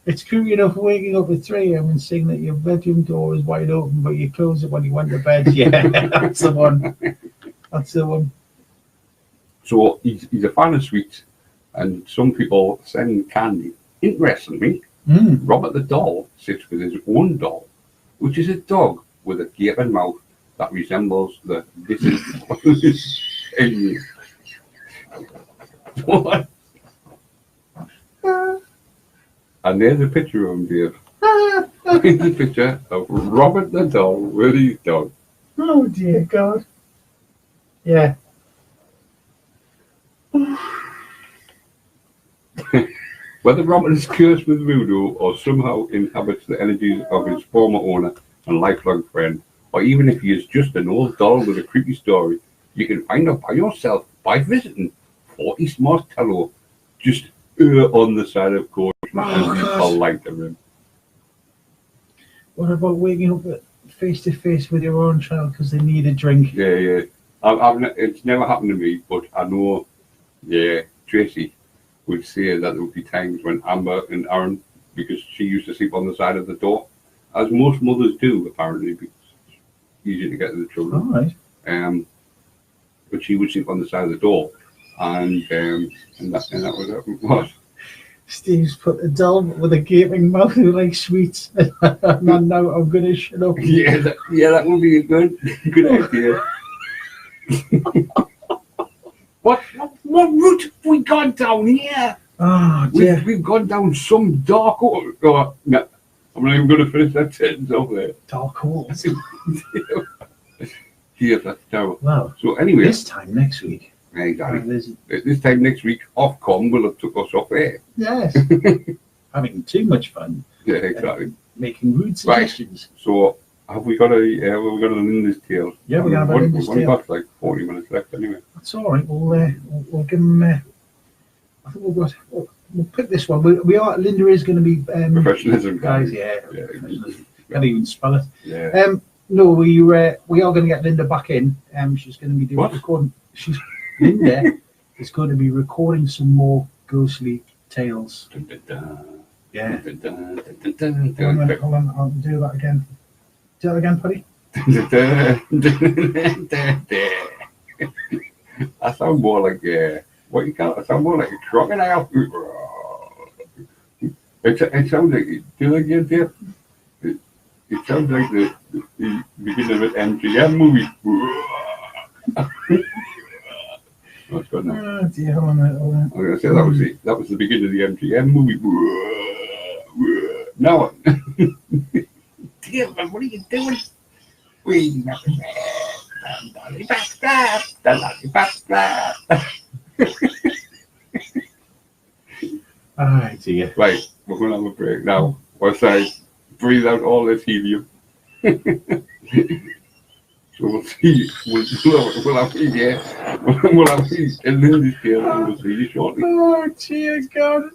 It's true enough waking up at 3 a.m. and seeing that your bedroom door is wide open, but you close it when you went to bed. Yeah, that's the one. That's the one. So he's a fan of sweets, and some people send candy. Interestingly, Robert the doll sits with his own doll, which is a dog with a gaping mouth that resembles the alien. What? And there's a picture of him, Dave. There's a picture of Robert the doll with his dog. Oh dear God. Yeah. Whether Robert is cursed with voodoo or somehow inhabits the energies of his former owner and lifelong friend, or even if he is just an old doll with a creepy story, you can find out by yourself by visiting 40 Smart Tello. Just on the side of caution and be polite to him. What about waking up face to face with your own child because they need a drink? Yeah. It's never happened to me, but I know, Tracy would say that there would be times when Amber and Aaron, because she used to sleep on the side of the door, as most mothers do, apparently, because it's easier to get to the children. All right. But she would sleep on the side of the door, and that was what. Steve's put a doll with a gaping mouth who likes sweets. And now I'm going to shut up. Yeah, that would be a good idea. What route have we gone down here? Oh, dear. We've gone down some dark hole. Oh, no, I'm not even going to finish that sentence over there. Dark holes. Yeah, that's terrible. Well, so anyway, this time next week. Exactly. This time next week, Ofcom will have took us off air. Yes. Having too much fun. Yeah, exactly. Making rude suggestions. Right. So have we got an Linda's Tales? Yeah, we're going to have a Linda's Tales. We've got like 40 minutes left anyway. That's all right. We'll give them. I think we'll pick this one. Linda is going to professionalism, guys. Yeah. Can't even spell it. Yeah. No, we are going to get Linda back in. She's going to be doing What? recording. Linda is going to be recording some more ghostly tales. Dun, dun, dun. Yeah. Dun, dun, dun, dun, dun, Hold on, dun. hold on, I'll do that again. Do that again, Paddy. I sound more like what you call it? I sound more like a crocodile. It sounds like do it again, Dave. It sounds like the beginning of an MGM movie. That's good now. Oh dear, hold on a minute, hold on. I'm gonna say that was the beginning of the MGM movie. Now, Dave, what are you doing? We Ah, dear. Right, we're going to have a break now. Once I breathe out all this helium. So we'll see. We'll have you there. We'll have you in Lindy's here and we'll see you shortly. Oh, dear God.